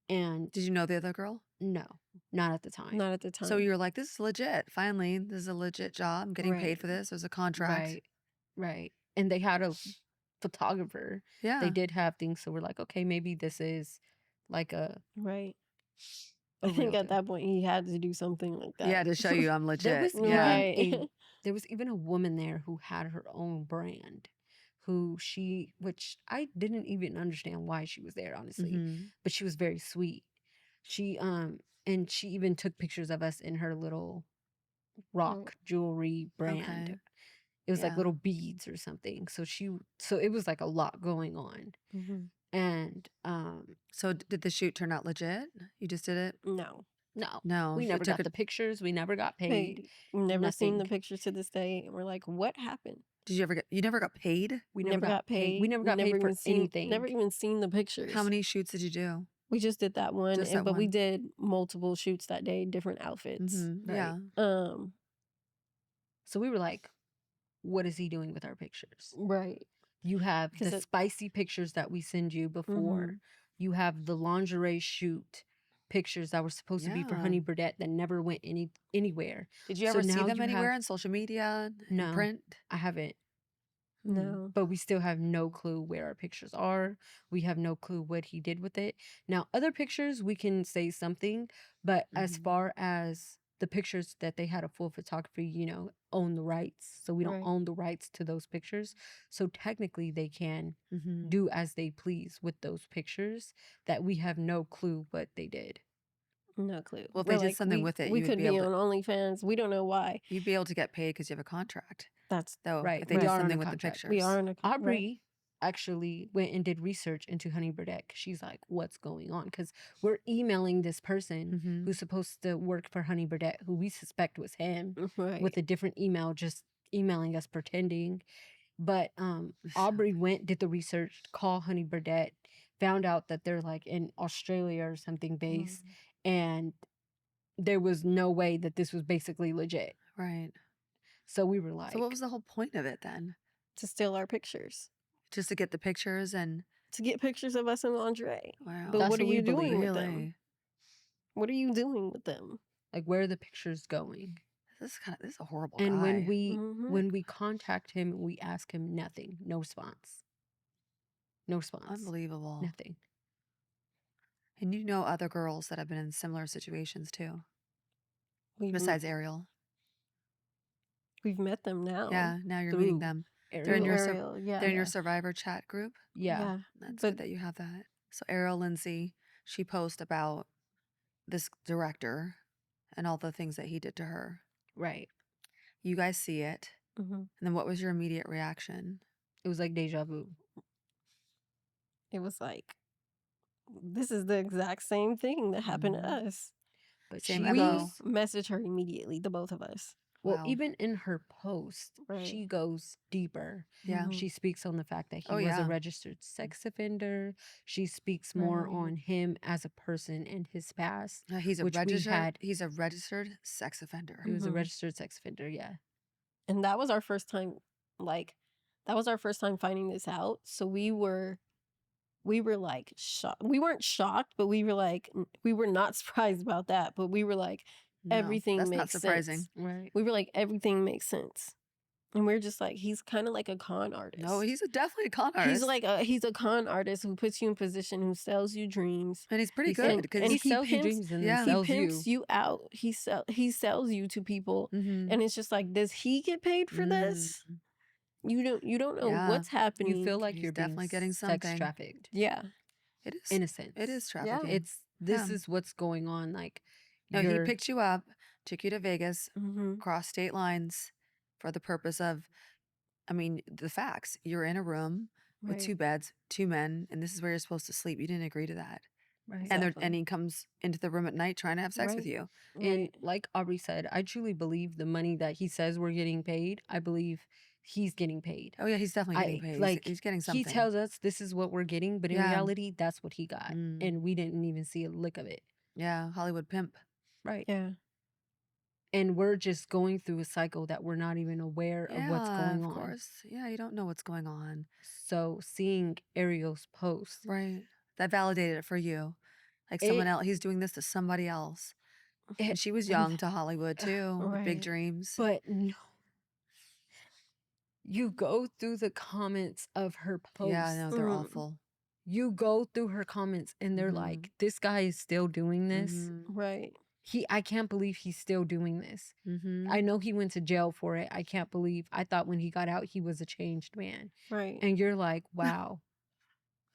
And did you know the other girl? No, not at the time. Not at the time. So you're like, this is legit. Finally, this is a legit job. I'm getting paid for this. There's a contract. Right. And they had a photographer. Yeah. They did have things. So we're like, okay, maybe this is like a... Right. I think at that point he had to do something like that. Yeah, to show you I'm legit. There was even a woman there who had her own brand. Which I didn't even understand why she was there, honestly. But she was very sweet. She and she even took pictures of us in her little rock jewelry brand. Okay. It was like little beads or something. So it was like a lot going on. And so did the shoot turn out legit? You just did it? No. We never got the pictures. We never got paid. We've never seen the pictures to this day. And we're like, what happened? Did you never got paid? We never got paid. We never got paid for anything. Never even seen the pictures. How many shoots did you do? We just did that one, but we did multiple shoots that day, different outfits. Yeah. So we were like, what is he doing with our pictures? Right. You have the spicy pictures that we send you before. You have the lingerie shoot pictures that were supposed to be for Honey Burdette that never went anywhere. Did you ever see them anywhere on social media? No. Print? I haven't. No. But we still have no clue where our pictures are. We have no clue what he did with it. Now, other pictures, we can say something. But as far as the pictures that they had a full photography, own the rights. So we don't own the rights to those pictures. So technically, they can do as they please with those pictures that we have no clue what they did. No clue. Well, if they did something with it, we could be on OnlyFans. We don't know why. You'd be able to get paid because you have a contract. That's right. If they did something with the pictures. We are in a contract. Aubrey actually went and did research into Honey Burdette. She's like, what's going on? Because we're emailing this person who's supposed to work for Honey Burdette, who we suspect was him, with a different email, just emailing us pretending. But Aubrey did the research, called Honey Burdette, found out that they're like in Australia or something based, and there was no way that this was basically legit. Right. So we were like... So what was the whole point of it then? To steal our pictures. Just to get the pictures and... To get pictures of us in lingerie. Wow. But what are you doing with them? What are you doing with them? Like, where are the pictures going? this is a horrible And guy. when we contact him, we ask him nothing, no response. No response. Unbelievable. Nothing. And you know other girls that have been in similar situations too, We've besides Ariel. we've met them now. Yeah, now you're meeting Through them. Ariel. They're in your Ariel, yeah. they're in your survivor chat group. Yeah. That's But good that you have that. So Ariel Lindsay, she posts about this director and all the things that he did to her. Right. You guys see it. mhm. And then what was your immediate reaction? It was like deja vu. It was like, this is the exact same thing that happened to Mhm. us. But Same she We MO. messaged her immediately, the both of us. Well, Wow. even in her post, Right. she goes deeper. Yeah. Mhm. She speaks on the fact that he Oh, was yeah. a registered sex offender. She speaks more Right. on him as a person and his past. He's a which we registered had- he's a registered sex offender. He was a Mhm. registered sex offender, yeah. And that was our first time, finding this out. So we were like shocked. We weren't shocked, but we were like, we were not surprised about that. But we were like, No, everything that's makes not surprising. sense. Right. We were like, everything makes sense. And we're just like, he's kind of like a con artist. No, he's definitely a con artist. He's like he's a con artist who puts you in position, who sells you dreams. and he's pretty He good said- because and he he sells you pimps- dreams and yeah. then He sells pimps you. you out. He sells you to people, Mhm. and it's just like, does he get paid for this? You don't know Yeah. what's happening. You feel like He's you're definitely being getting sex something. trafficked. Yeah. It is. In a sense. It is trafficking. This Yeah. is what's going on. Like, No, he you're- picked you up, took you to Vegas, Mm-hmm. crossed state lines for the purpose of, I mean, the facts. You're in a room with 2 beds, 2 men, and this is where you're supposed to sleep. You didn't agree to that. Right. And he comes into the room at night trying to have sex with Right. you. And like Aubrey said, I truly believe the money that he says we're getting paid, I believe he's getting paid. Oh yeah, he's definitely getting paid. Like, he's getting something. he tells us this is what we're getting, but in Yeah. reality, that's what he got. Mm. And we didn't even see a lick of it. Yeah, Hollywood pimp. Right. Yeah. And we're just going through a cycle that we're not even aware of what's going of on. course. Yeah, you don't know what's going on. So seeing Ariel's post, Right. That validated it for you. Like someone else, he's doing this to somebody else. And she was young to Hollywood too, with big Right. dreams. but no. You go through the comments of her post. Yeah, no, they're Mm. awful. You go through her comments and they're Mhm. like, this guy is still doing this. Mhm. Right. I can't believe he's still doing this. Mhm. I know he went to jail for it. I can't believe. I thought when he got out, he was a changed man. Right. And you're like, wow,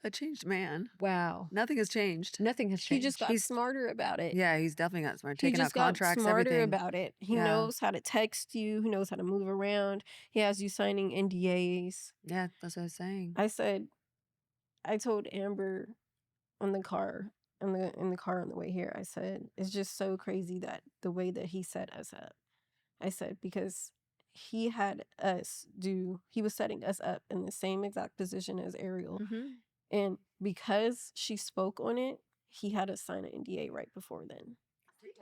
A changed man. wow. Nothing has changed. Nothing has He changed. just got smarter about it. Yeah, he's definitely got smart. He Taking out just got contracts, smarter everything. about it. He Yeah. knows how to text you. He knows how to move around. He has you signing NDAs. Yeah, that's what I was saying. I told Amber in the car on the way here, I said, it's just so crazy that the way that he set us up. I said, because he was setting us up in the same exact position as Ariel. Mhm. And because she spoke on it, he had us sign an NDA right before then.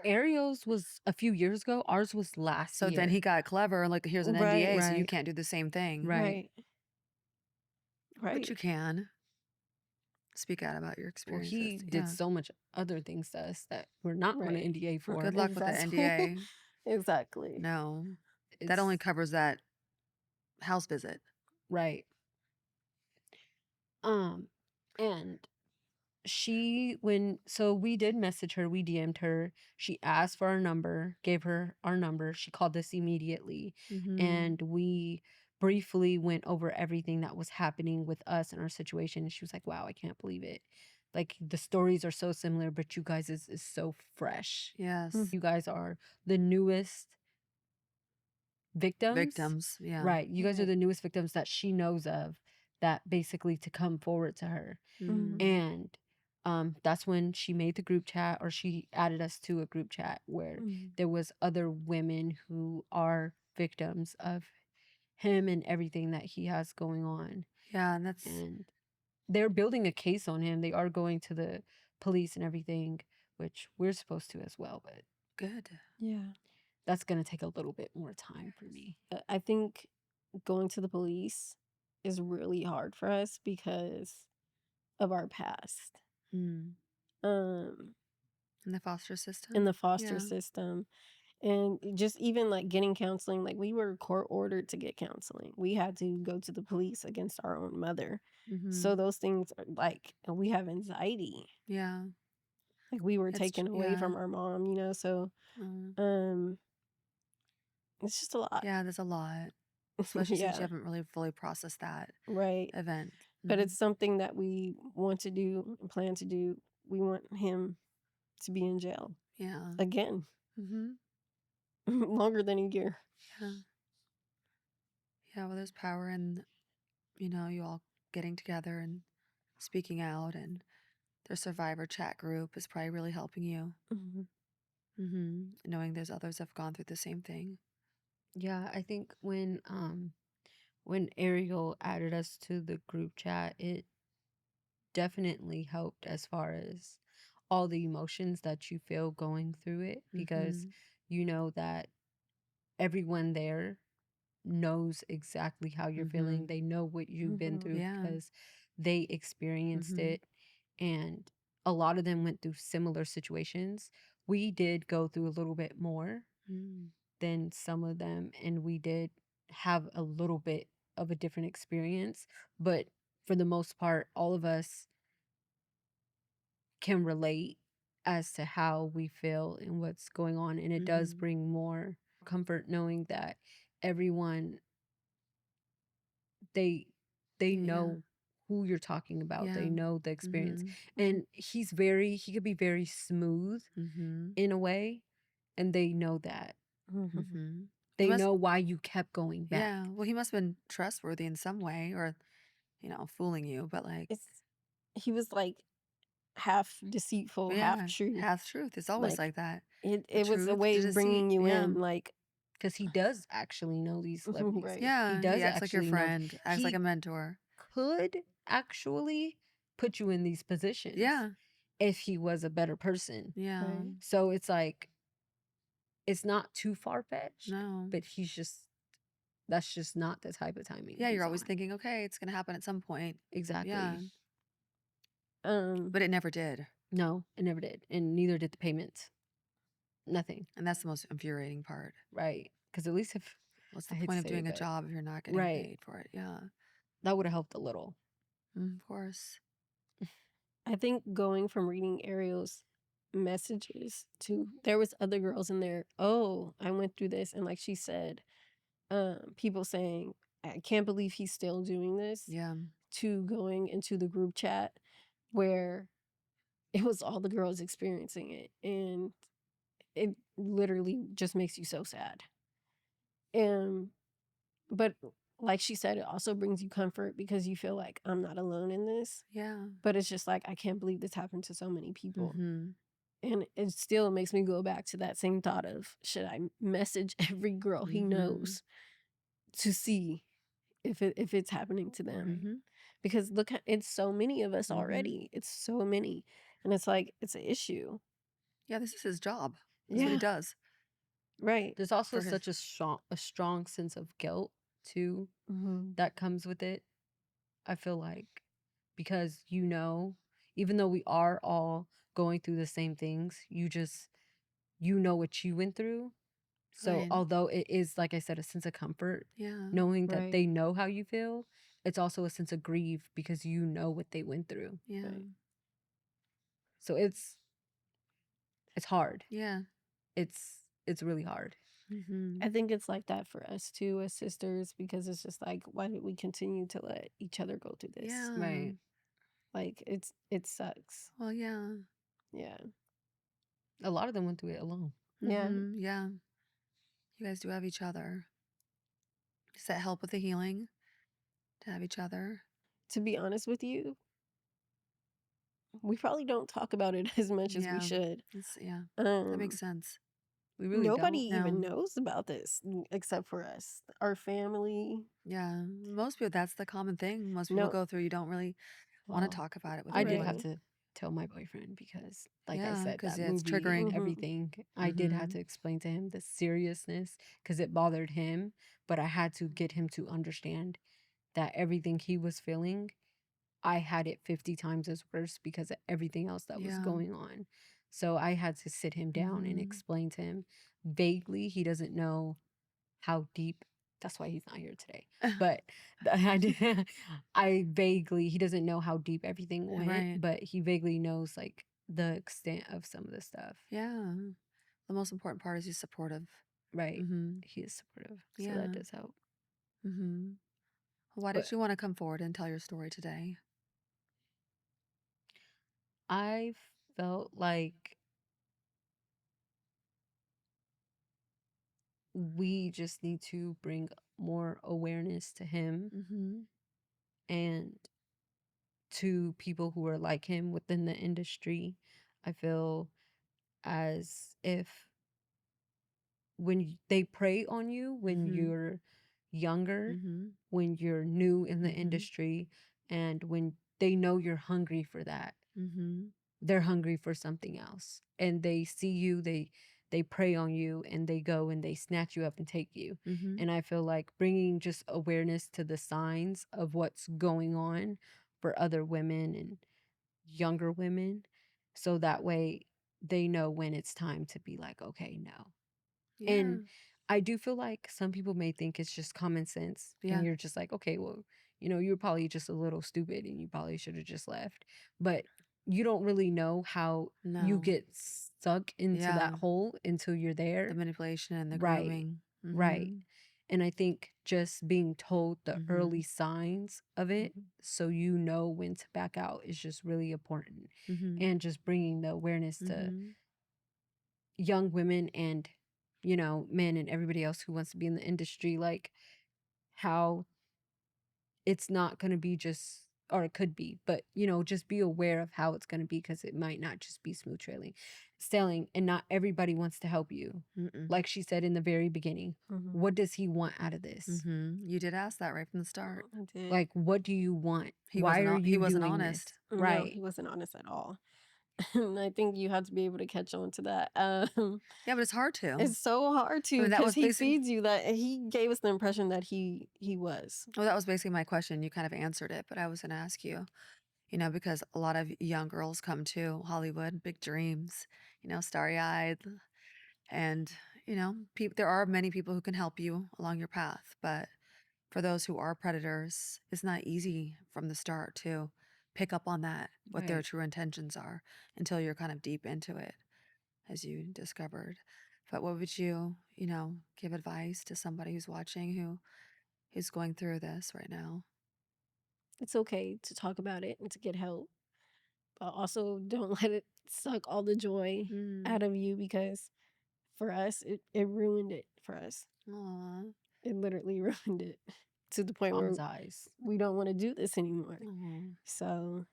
Ariel's was a few years ago. Ours was last So year. then he got clever, like, here's an Right, NDA, so you right. can't do the same thing. Right. Right. But you can speak out about your Well, experiences. he did so much other things to us that we're not on an Right. NDA for. Good luck with that Exactly. NDA. Exactly. No, that It's- only covers that house visit. Right. And so we did message her, we DM'd her. She asked for our number, gave her our number. She called us immediately. Mhm. And we briefly went over everything that was happening with us and our situation. And she was like, wow, I can't believe it. Like, the stories are so similar, but you guys is so fresh. Yes. You guys are the newest victims. Yeah. Right. You guys are Right. the newest victims that she knows of, that basically to come forward to her. Mhm. And that's when she made the group chat, or she added us to a group chat where there was other women who are victims of him and everything that he has going on. Yeah, and that's And they're building a case on him. They are going to the police and everything, which we're supposed to as well, but good. Yeah. that's going to take a little bit more time for me. I think going to the police is really hard for us because of our past. Mm. In In the foster system. the foster Yeah. system. And just even like getting counseling, like we were court ordered to get counseling. We had to go to the police against our own mother. So those things are like, and we have anxiety. Yeah. Like we were taken away Yeah. from our mom, you know. So it's just a lot. Yeah, there's a lot. Especially since you Yeah, haven't really fully processed that right. event. But it's something that we want to do and plan to do. We want him to be in jail Yeah. again, longer than a year. Yeah. Yeah, well, there's power in, you all getting together and speaking out, and their survivor chat group is probably really helping you. Knowing there's others that have gone through the same thing. Yeah, I think when Ariel added us to the group chat, it definitely helped as far as all the emotions that you feel going through it, because you know that everyone there knows exactly how you're feeling. They know what you've been through Yeah. because they experienced it, and a lot of them went through similar situations. We did go through a little bit more than some of them, and we did have a little bit of a different experience, but for the most part, all of us can relate as to how we feel and what's going on, and it does bring more comfort knowing that everyone, they know who you're talking about. They know the experience. And he could be very smooth in a way, and they know that. They know why you kept going back. Yeah. Well, he must have been trustworthy in some way, or, fooling you, but like, He was like half deceitful, half true. half truth. It's always like that. It was a truth, way the of bringing deceit. you Yeah. in, like, Because he does actually know these celebrities. right. Yeah. He does acts like your actually know. friend, acts like a mentor. Could actually put you in these positions. Yeah. If he was a better person. Yeah. Right. So it's like, it's not too far-fetched. No. But that's just not the type of timing. Yeah, you're he's always on. thinking, okay, it's gonna happen at some point. Exactly. Yeah. But it never did. No, it never did. And neither did the payments. Nothing. And that's the most infuriating part. Right. Because at least if What's the point of doing a job if you're not getting paid for it? Yeah. that would have helped a little. Of course. I think going from reading Ariel's messages to, there was other girls in there, oh, I went through this, and like she said, people saying, I can't believe he's still doing this. Yeah. To going into the group chat where it was all the girls experiencing it, and it literally just makes you so sad. But like she said, it also brings you comfort because you feel like I'm not alone in this. Yeah. But it's just like, I can't believe this happened to so many people. And it still makes me go back to that same thought of, should I message every girl he knows to see if it's happening to them? Because look, it's so many of us already. It's so many. And it's like, it's an issue. Yeah, this is his job. That's what he does. Right. There's also such a strong sense of guilt too that comes with it. I feel like, because even though we are all going through the same things, you know what you went through. So although it is, like I said, a sense of comfort, knowing that they know how you feel, it's also a sense of grief because you know what they went through. Yeah. So it's hard. Yeah. It's really hard. I think it's like that for us too as sisters, because it's just like, why did we continue to let each other go through this? Yeah. Right. Like, it sucks. Well, yeah. Yeah. A lot of them went through it alone. Yeah. Yeah. You guys do have each other. Does that help with the healing? To have each other? To be honest with you, we probably don't talk about it as much as we should. Yeah. That makes sense. We really nobody don't. even knows about this except for us, our family. Yeah. Most people, that's the common thing most people go through. You don't really want to talk about it with I everybody. did have to tell my boyfriend because, like I said, that it's movie triggering. and everything. I did have to explain to him the seriousness because it bothered him, but I had to get him to understand that everything he was feeling, I had it 50 times as worse because of everything else that was going on. So I had to sit him down and explain to him vaguely. He doesn't know how deep. That's why he's not here today. But he doesn't know how deep everything went, Right. but he vaguely knows like the extent of some of the stuff. Yeah. The most important part is he's supportive. Right. Mm-hmm. He is supportive. So Yeah. that does help. Mm-hmm. Why But did you want to come forward and tell your story today? I felt like we just need to bring more awareness to him Mm-hmm. and to people who are like him within the industry. I feel as if when they prey on you when you're younger, Mm-hmm. when you're new in the industry, and when they know you're hungry for that, Mm-hmm. they're hungry for something else, and they see you, they prey on you, and they go and they snatch you up and take you. Mm-hmm. And I feel like bringing just awareness to the signs of what's going on for other women and younger women, so that way they know when it's time to be like, okay, no. Yeah. And I do feel like some people may think it's just common sense, Yeah. and you're just like, okay, well, you're probably just a little stupid and you probably should have just left. But you don't really know how you No. get stuck into that Yeah. hole until you're The there. manipulation and the Right. grooming. Right. And I think just being told the early Mhm. signs of it so you know when to back out is just really important. Mm-hmm. And just bringing the awareness to Mm-hmm. young women and men and everybody else who wants to be in the industry, like how it's not going to be just, or it could be, but just be aware of how it's going to be, because it might not just be smooth sailing, and not everybody wants to help you. Mm-mm. Like she said in the very beginning, what does he want out of this? Mm-hmm. You did ask that right from the start. I did. Like, what do you want? He Why wasn't. are He you wasn't doing honest. this? No, Right. he wasn't honest at all. And I think you have to be able to catch on to that. Yeah, but it's hard to. It's so hard to, that because was he basically. feeds you that. He gave us the impression that he was. Well, that was basically my question. You kind of answered it, but I was going to ask you. Because a lot of young girls come to Hollywood, big dreams. Starry-eyed, and there are many people who can help you along your path, but for those who are predators, it's not easy from the start to pick up on that, what their Right. true intentions are, until you're kind of deep into it, as you discovered. But what would you, give advice to somebody who's watching who's going through this right now? It's okay to talk about it and to get help, but also don't let it suck all the joy out of you, because for us, it ruined it for us. Aw. It literally ruined it to the point where Traumatized. we don't want to do this anymore. Aw. So,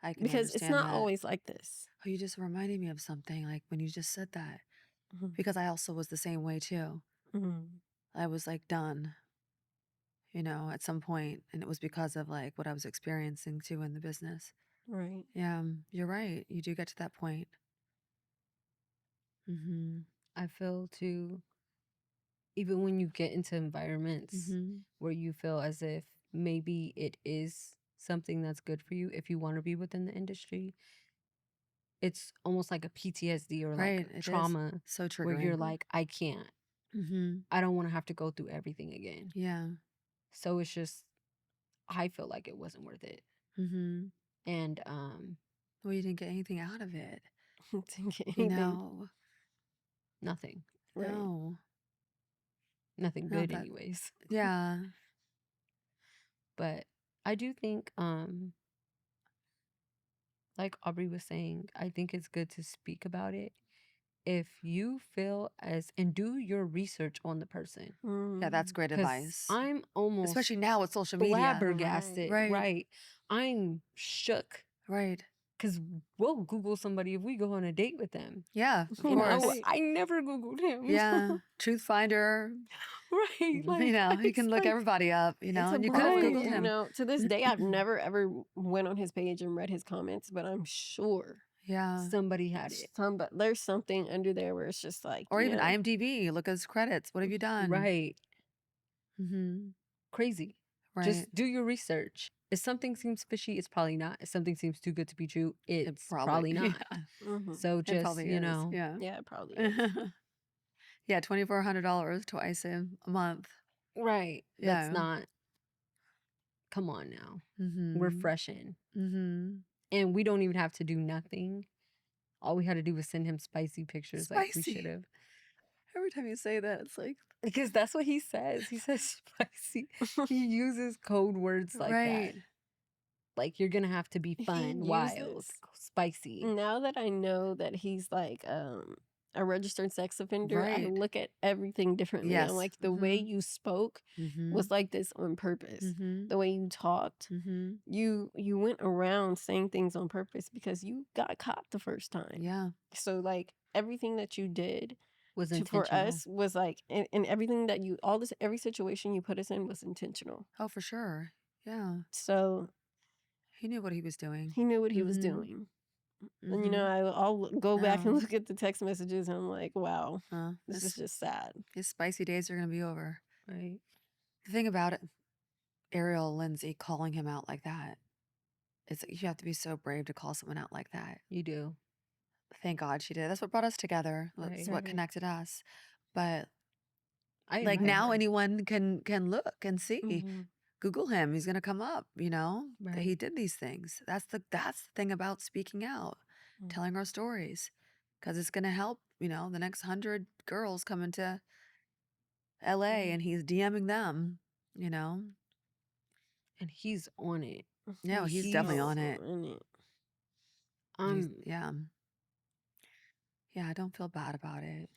I can because it's understand not that. always like this. Oh, you just reminded me of something, like when you just said that, Mhm. because I also was the same way too. Mhm. I was like done, at some point, and it was because of like what I was experiencing too in the business. Right. Yeah, you're right. You do get to that point. Mm-hmm. I feel too, even when you get into environments Mm-hmm. where you feel as if maybe it is something that's good for you, if you want to be within the industry, it's almost like a PTSD or Right, like it is. trauma, So where you're triggering. like, I can't. Mm-hmm. I don't want to have to go through everything again. Yeah. So it's just, I feel like it wasn't worth it. Mm-hmm. And Well, you didn't get anything out of it. Didn't get You anything. know. nothing. Right. No. Nothing Not good that. anyways. Yeah. But I do think like Aubrey was saying, I think it's good to speak about it if you feel and do your research on the person. Yeah, that's great Because advice. I'm almost Especially now with social media. flabbergasted. Right. Right. I'm shook. Right. Because we'll Google somebody if we go on a date with them. Yeah, of And course. I never Googled him. Yeah. Truth Finder. Right. Like, You can look everybody up, It's and you a could have blowing, Googled him. to this day, I've never ever went on his page and read his comments, but I'm sure Yeah. somebody had it. there's something under there where it's just like, Or even IMDb. Look at his credits. What have you done? Right. Mm-hmm. Crazy. Right. Just do your research. If something seems fishy, it's probably not. If something seems too good to be true, It it's probably not. yeah, So it just, probably is. Yeah. Yeah, it probably is. Yeah, $2,400 twice a month. right. That's Yeah. not, come on now. We're Mhm. fresh in. Mhm. And we don't even have to do nothing. All we had to do was send him spicy pictures like we should Spicy. have. Every time you say that, it's like Because that's what he says. He says spicy. He uses code words like that. right. Like you're gonna have to be He fun, wild, uses spicy. now that I know that he's like a registered sex offender, I Right. look at everything differently. I'm Yes. like, the way you spoke was Mhm. like this on purpose. Mhm. The way you talked, Mhm. you went around saying things on purpose because you got caught the first time. Yeah. So like everything that you did Was for intentional. us was like, and everything that you, all this, every situation you put us in was intentional. Oh, for sure. Yeah. So He knew what he was doing. he knew what he was Mhm. doing. And Mhm. I'll go back and Oh. look at the text messages and I'm like, wow, this is His just sad. spicy days are gonna be over. Right. The thing about it, Ariel Lindsay calling him out like that, it's you have to be so brave to call someone out like that. You do. Thank God she did. That's what brought us together. That's Right. what Right. connected us. But I like admire now her. anyone can look and see. Mm-hmm. Google him. He's gonna come up, that Right. he did these things. That's the thing about speaking out, telling our stories. Because it's gonna help, the next 100 girls coming to LA and he's DMing them, you know. And he's on it. No, he's He's definitely on it. He's um yeah. Yeah, I don't feel bad about it.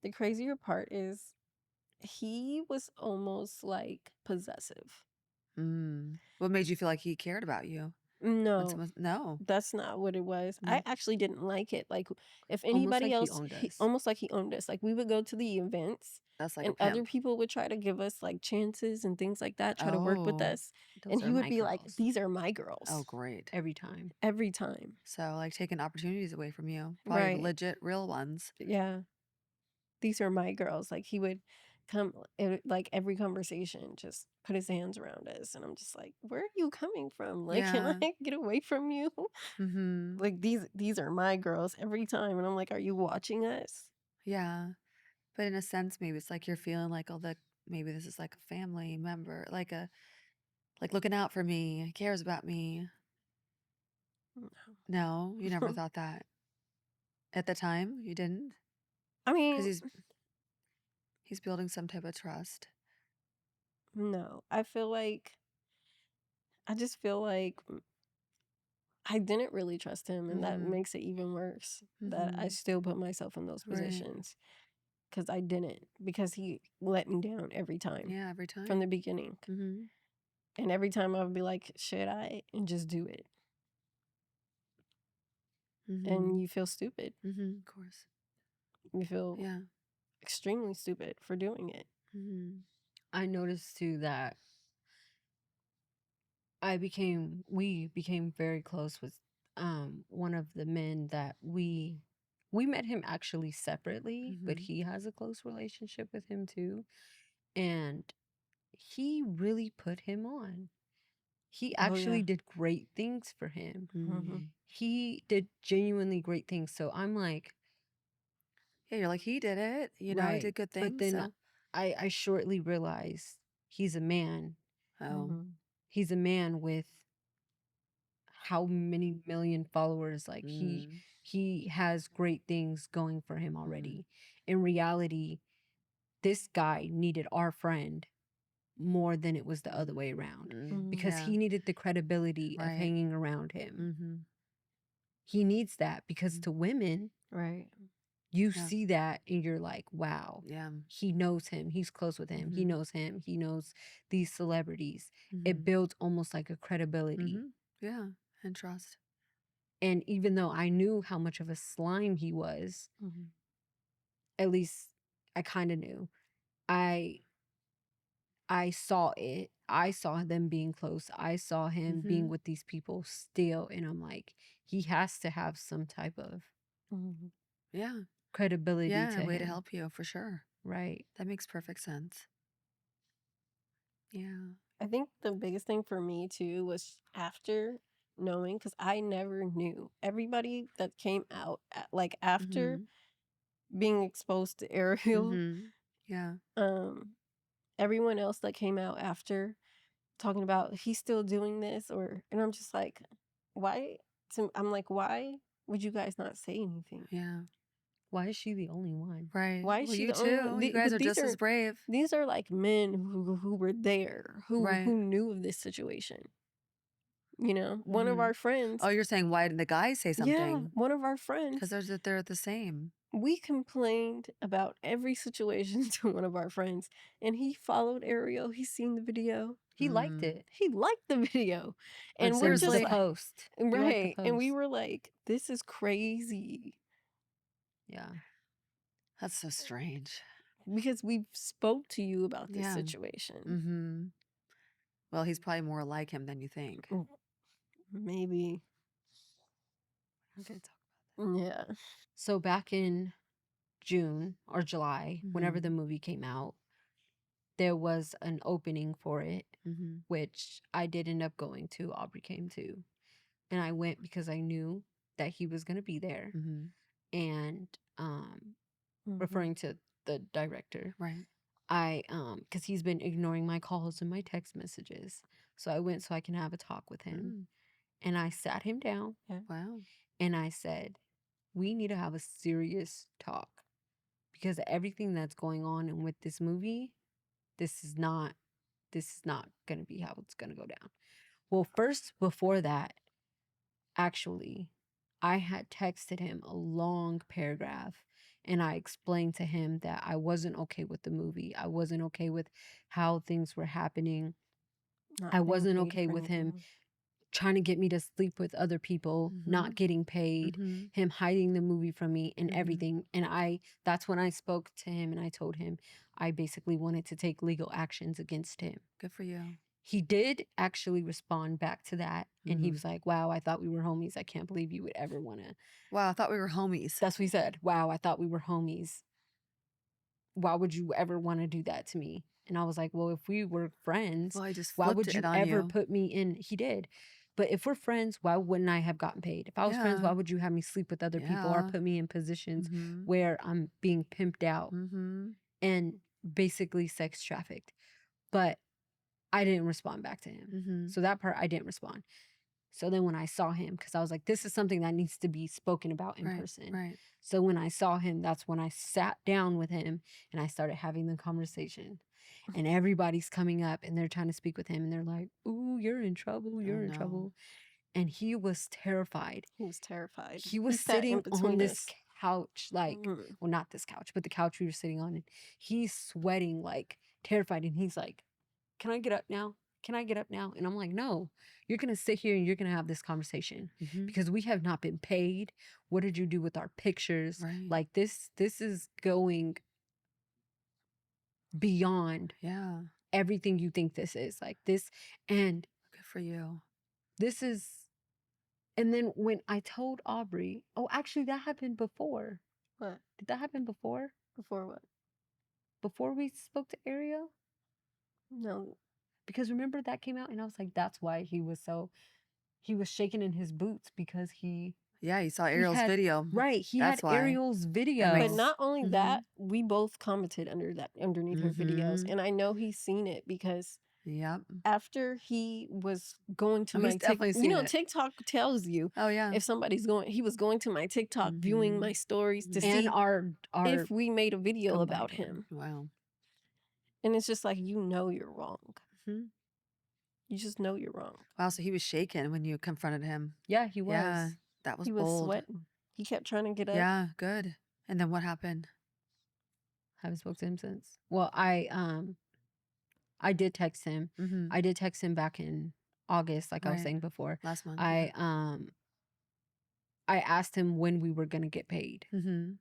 The crazier part is he was almost like possessive. What made you feel like he cared about you? No, No. that's not what it was. I Mm. actually didn't like it. Like if almost anybody like he else, owned us. almost like he owned us. Like we would go to the events That's like a and other pimp. people would try to give us like chances and things like that, try to work with Oh, us. And Those he are would my be like, girls. these are my girls. oh, great. Every time. Every time. So, like, taking opportunities away from you. Probably Right. legit, real ones. Yeah. These are my girls. Like he would come like every conversation, just put his hands around us. And I'm just like, where are you coming from? Like, can Yeah. I get away from you? Mm-hmm. Like these are my girls every time. And I'm like, are you watching us? Yeah. But in a sense, maybe it's like you're feeling like, maybe this is like a family member, like looking out for me, cares about me. No, you never thought that. At the time, you didn't? I Because mean, he's building some type of trust. no. I just feel like I didn't really trust him, and that Mm-hmm. makes it even worse that I Mm-hmm. still put myself in those Right. positions because I didn't, because he let me down every time Yeah, every from time. the beginning. Mm-hmm. And every time I would be like, should I? And just do it. Mm-hmm. And you feel stupid. Mm-hmm. Of course. You feel Yeah. extremely stupid for doing it. Mm-hmm. I noticed too that we became very close with one of the men that we met him actually separately, but Mm-hmm. he has a close relationship with him too. And he really put him on. He Oh, yeah. actually did great things for him. Mm-hmm. He did genuinely great things. So I'm like, Yeah, you're like, he did it. He right. did good But things. then So, I shortly realized he's a man. oh, He's a man with how many million followers. Like mm, he has great things going for him mm, already. In reality, this guy needed our friend more than it was the other way around, because yeah, he needed the credibility of right. hanging around him. Mm-hmm. He needs that because to women, Right. you Yeah. see that and you're like, wow, Yeah. he knows him. He's close with him. He Mhm. knows him. He knows these celebrities. Mhm. It builds almost like a credibility. Mhm. Yeah, and trust. And even though I knew how much of a slime he was, at least I kind of knew. I saw it. I saw them being close. I saw him being Mhm. with these people still. And I'm like, he has to have some type of Yeah. credibility Yeah, to a way to him. help you for sure. Right. That makes perfect sense. Yeah. I think the biggest thing for me too was after knowing, because I never knew everybody that came out like after being exposed to Ariel. Yeah. Everyone else that came out after talking about he's still doing this, and I'm just like, why? I'm like, why would you guys not say anything? Yeah. Why is she the only one? Right. Why is Well, she you the only too. one? You guys But are just as brave. these are like men who were there, Right. who knew of this situation. You know, one of our friends. Oh, you're saying why didn't the guys say Yeah, something? one of our friends. Because they're the same. We complained about every situation to one of our friends, and he followed Ariel. He's seen the video. He liked it. He liked the video, But and we're just seriously, the like, post. He liked the right. And we post. were like, this is crazy Yeah. that's so strange. because we spoke to you about this Yeah. situation. Well, he's probably more like him than you think. Maybe. I'm gonna talk about that. Yeah. So back in June or July, whenever the movie came out, there was an opening for it, which I did end up going to. Aubrey came to. And I went because I knew that he was going to be there. And referring to the director. Right. Because he's been ignoring my calls and my text messages. So I went so I can have a talk with him. And I sat him down. Yeah. Wow. And I said, we need to have a serious talk. Because everything that's going on and with this movie, this is not going to be how it's going to go down. Well, first, before that, actually, I had texted him a long paragraph and I explained to him that I wasn't okay with the movie. I wasn't okay with how things were happening. I wasn't okay with him trying to get me to sleep with other people, not getting paid, him hiding the movie from me and everything. And that's when I spoke to him and I told him I basically wanted to take legal actions against him. Good for you. He did actually respond back to that. And he was like, wow, I thought we were homies. I can't believe you would ever want to. Wow, I thought we were homies. That's what he said. Wow, I thought we were homies. Why would you ever want to do that to me? And I was like, well, if we were friends, Well, I just why flipped would you it on ever you. put me in? He did. But if we're friends, why wouldn't I have gotten paid? If I was friends, why would you have me sleep with other people or put me in positions where I'm being pimped out and basically sex trafficked? But I didn't respond back to him. So that part, I didn't respond. So then when I saw him, because I was like, this is something that needs to be spoken about in person. Right. So when I saw him, that's when I sat down with him and I started having the conversation. And everybody's coming up and they're trying to speak with him. And they're like, ooh, you're in trouble. You're in trouble. And he was terrified. He was terrified. He was sitting on this couch, like, well, not this couch, but the couch we were sitting on. And he's sweating, like, terrified. And he's like, can I get up now? Can I get up now? And I'm like, no, you're going to sit here and you're going to have this conversation because we have not been paid. What did you do with our pictures? Right. Like this is going beyond everything you think this is. Like this, and good for you. This is, and then when I told Aubrey, oh, actually that happened before. What? Did that happen before? Before what? Before we spoke to Ariel? No. Because remember that came out and I was like, that's why he was shaking in his boots because he saw Ariel's video. Right. He That's had why. Ariel's video. But not only that, we both commented underneath her videos. And I know he's seen it because after he was going to my TikTok, TikTok tells you if somebody's he was going to my TikTok, viewing my stories to see our if we made a video about him. Wow. And it's just like, you know you're wrong. You just know you're wrong. Wow, so he was shaking when you confronted him. Yeah, he was. Yeah, that was bold. He was sweating. He kept trying to get up. Yeah, good. And then what happened? Haven't spoke to him since. Well, I did text him. I did text him back in August, like I was saying before. Last month. I asked him when we were going to get paid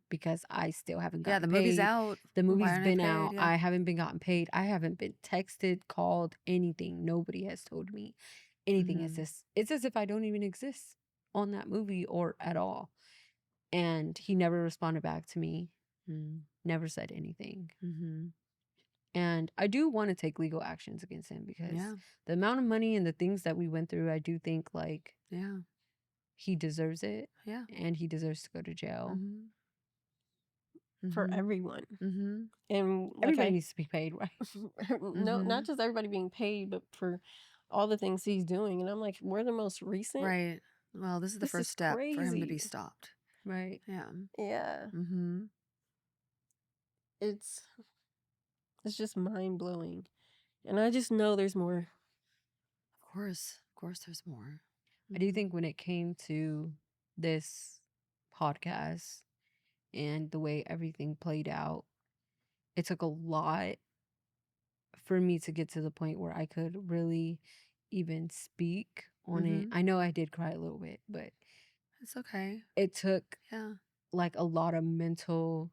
because I still haven't gotten paid. Yeah, the movie's out. The movie's been out. I haven't been gotten paid. I haven't been texted, called, anything. Nobody has told me anything. It's as if I don't even exist on that movie or at all. And he never responded back to me. Never said anything. And I do want to take legal actions against him because Yeah. the amount of money and the things that we went through, I do think like Yeah. he deserves it Yeah. and he deserves to go to jail. For everyone. And like Everybody needs to be paid, right? no, not just everybody being paid, but for all the things he's doing. And I'm like, we're the most recent. Right. Well, this is the This first is step for him to be crazy. stopped. Right. Yeah. Yeah. It's just mind blowing. And I just know there's more. Of course there's more. I do think when it came to this podcast and the way everything played out, it took a lot for me to get to the point where I could really even speak on it. I know I did cry a little bit, but it's okay. It took Yeah. like a lot of mental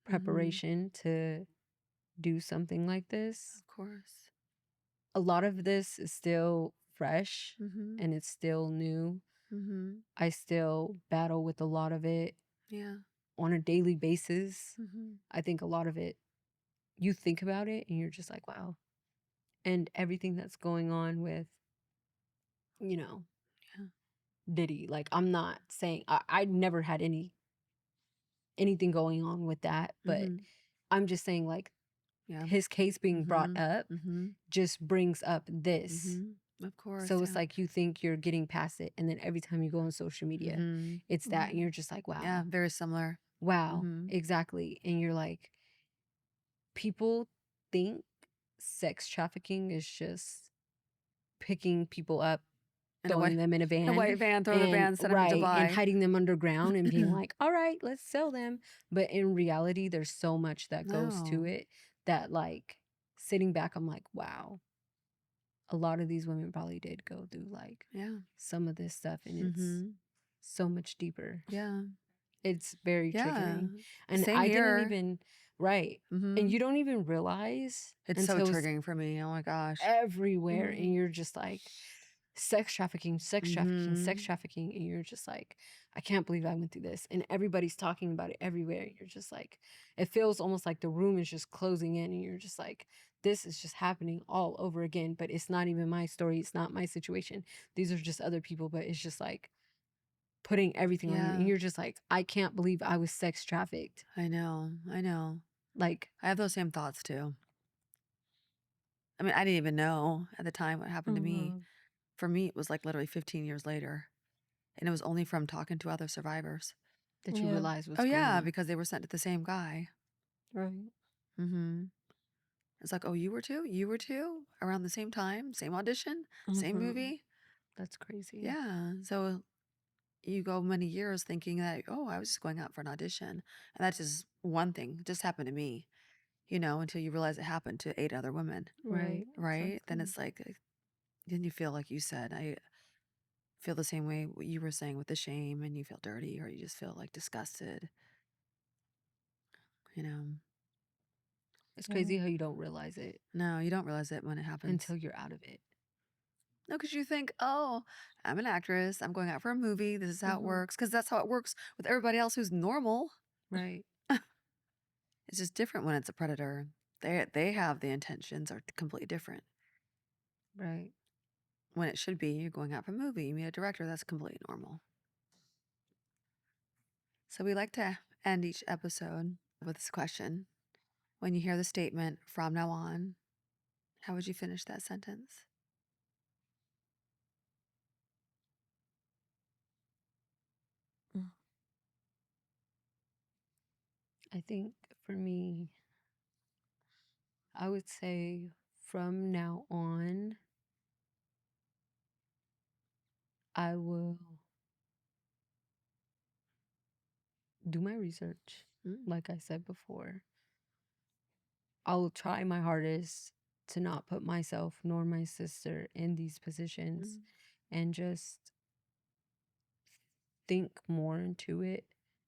preparation to do something like this. Of course. A lot of this is still fresh and it's still new. I still battle with a lot of it. Yeah. On a daily basis. I think a lot of it, you think about it and you're just like, wow. And everything that's going on with, you know, Diddy. Like, I'm not saying I never had anything going on with that, but I'm just saying like his case being brought up just brings up this. Of course. So it's like you think you're getting past it, and then every time you go on social media, it's that, and you're just like, wow. Yeah, very similar. Wow, exactly. And you're like, people think sex trafficking is just picking people up, throwing them in a van. A white van, throw the van, send them to Dubai. And hiding them underground and being like, all right, let's sell them. But in reality, there's so much that goes to it that, like, sitting back, I'm like, wow. A lot of these women probably did go through, like, some of this stuff. And it's so much deeper. Yeah. It's very triggering. And Same I here. didn't even, right. And you don't even realize. It's so triggering for me. Oh my gosh. Everywhere. And you're just like, sex trafficking, sex trafficking, sex trafficking. And you're just like, I can't believe I went through this. And everybody's talking about it everywhere. You're just like, it feels almost like the room is just closing in. And you're just like, this is just happening all over again. But it's not even my story. It's not my situation. These are just other people. But it's just like putting everything on you. And you're just like, I can't believe I was sex trafficked. I know. Like, I have those same thoughts too. I mean, I didn't even know at the time what happened to me. For me, it was like literally 15 years later. And it was only from talking to other survivors that you realize what's going going on. because they were sent to the same guy. Right. It's like, oh, you were too? You were too? Around the same time? Same audition? Same movie? That's crazy. Yeah. So you go many years thinking that, oh, I was just going out for an audition. And that's just one thing. It just happened to me, until you realize it happened to 8 other women. Right. Right? Then it's like, then you feel like you said, I feel the same way what you were saying with the shame, and you feel dirty or you just feel like disgusted. It's crazy how you don't realize it. No, you don't realize it when it happens. Until you're out of it. No, because you think, oh, I'm an actress. I'm going out for a movie. This is how it works. Because that's how it works with everybody else who's normal. Right. It's just different when it's a predator. They have the intentions are completely different. Right. When it should be, you're going out for a movie. You meet a director. That's completely normal. So we like to end each episode with this question. When you hear the statement, from now on, how would you finish that sentence? I think for me, I would say from now on, I will do my research, like I said before. I will try my hardest to not put myself nor my sister in these positions and just think more into it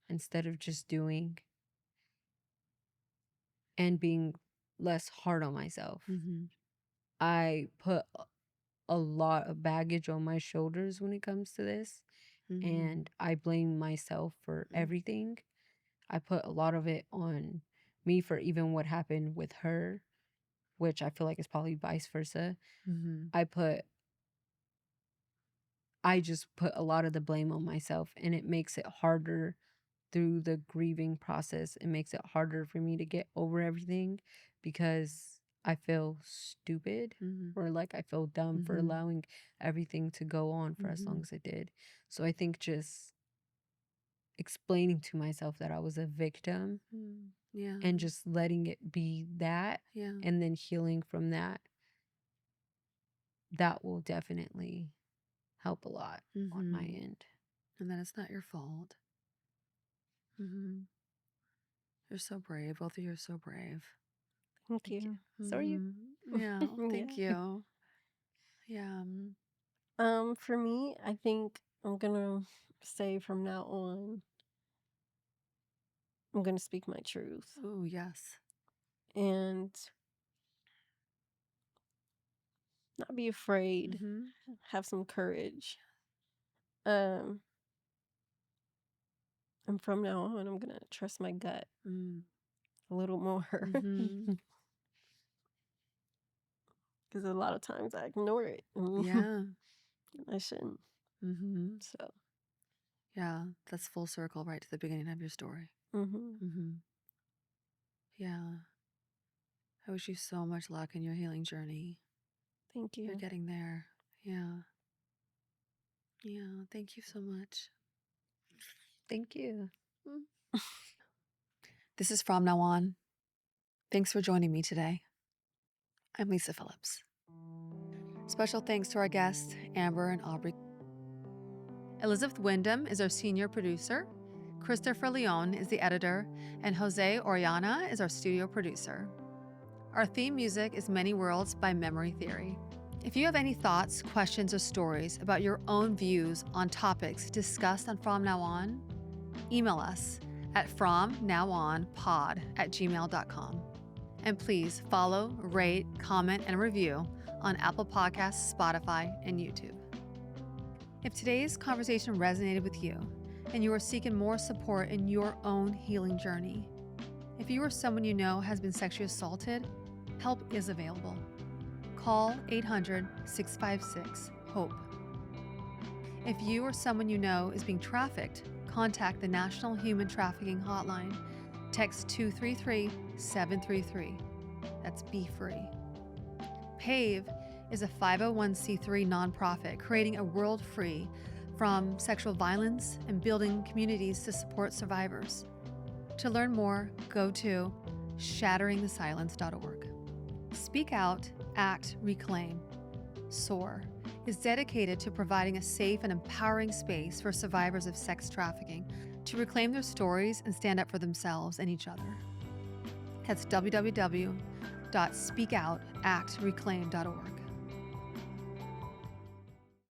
instead of just doing and being less hard on myself. I put a lot of baggage on my shoulders when it comes to this, and I blame myself for everything. I put a lot of it on me for even what happened with her which I feel like is probably vice versa. Mm-hmm. I just put a lot of the blame on myself, and it makes it harder through the grieving process. It makes it harder for me to get over everything because I feel stupid Mm-hmm. or like I feel dumb for Mm-hmm. allowing everything to go on for as long Mm-hmm. as it did. So I think just explaining to myself that I was a victim Yeah. and just letting it be that Yeah. and then healing from that, that will definitely help a lot on my Mm-hmm. end. And that it's not your fault. Mm-hmm. You're so brave. Both of you are so brave. Thank Thank you. you. So are you. Yeah. Thank Yeah. you. Yeah. For me, I think I'm gonna say from now on, I'm gonna speak my truth Oh, yes. and not be afraid. Mm-hmm. Have some courage. Um, and from now on, I'm gonna trust my gut a little more Mm-hmm. because a lot of times I ignore it. Yeah. I shouldn't. Mm-hmm. So, Yeah. That's full circle right to the beginning of your story. mm-hmm. Mm-hmm. Yeah. I wish you so much luck in your healing journey. Thank You're you. getting there. Yeah. Yeah. Thank you so much. Thank you. This is From Now On. Thanks for joining me today. I'm Lisa Phillips. Special thanks to our guests, Amber and Aubrey. Elizabeth Wyndham is our senior producer. Christopher Leon is the editor, and Jose Oriana is our studio producer. Our theme music is Many Worlds by Memory Theory. If you have any thoughts, questions, or stories about your own views on topics discussed on From Now On, email us at fromnowonpod@gmail.com. And please follow, rate, comment, and review on Apple Podcasts, Spotify, and YouTube. If today's conversation resonated with you and you are seeking more support in your own healing journey, if you or someone you know has been sexually assaulted, help is available. Call 800-656-HOPE. If you or someone you know is being trafficked, contact the National Human Trafficking Hotline. Text 233-733. That's Be Free. PAVE is a 501c3 nonprofit creating a world free from sexual violence and building communities to support survivors. To learn more, go to shatteringthesilence.org. Speak Out, Act, Reclaim, SOAR, is dedicated to providing a safe and empowering space for survivors of sex trafficking to reclaim their stories and stand up for themselves and each other. That's www.speakoutactreclaim.org.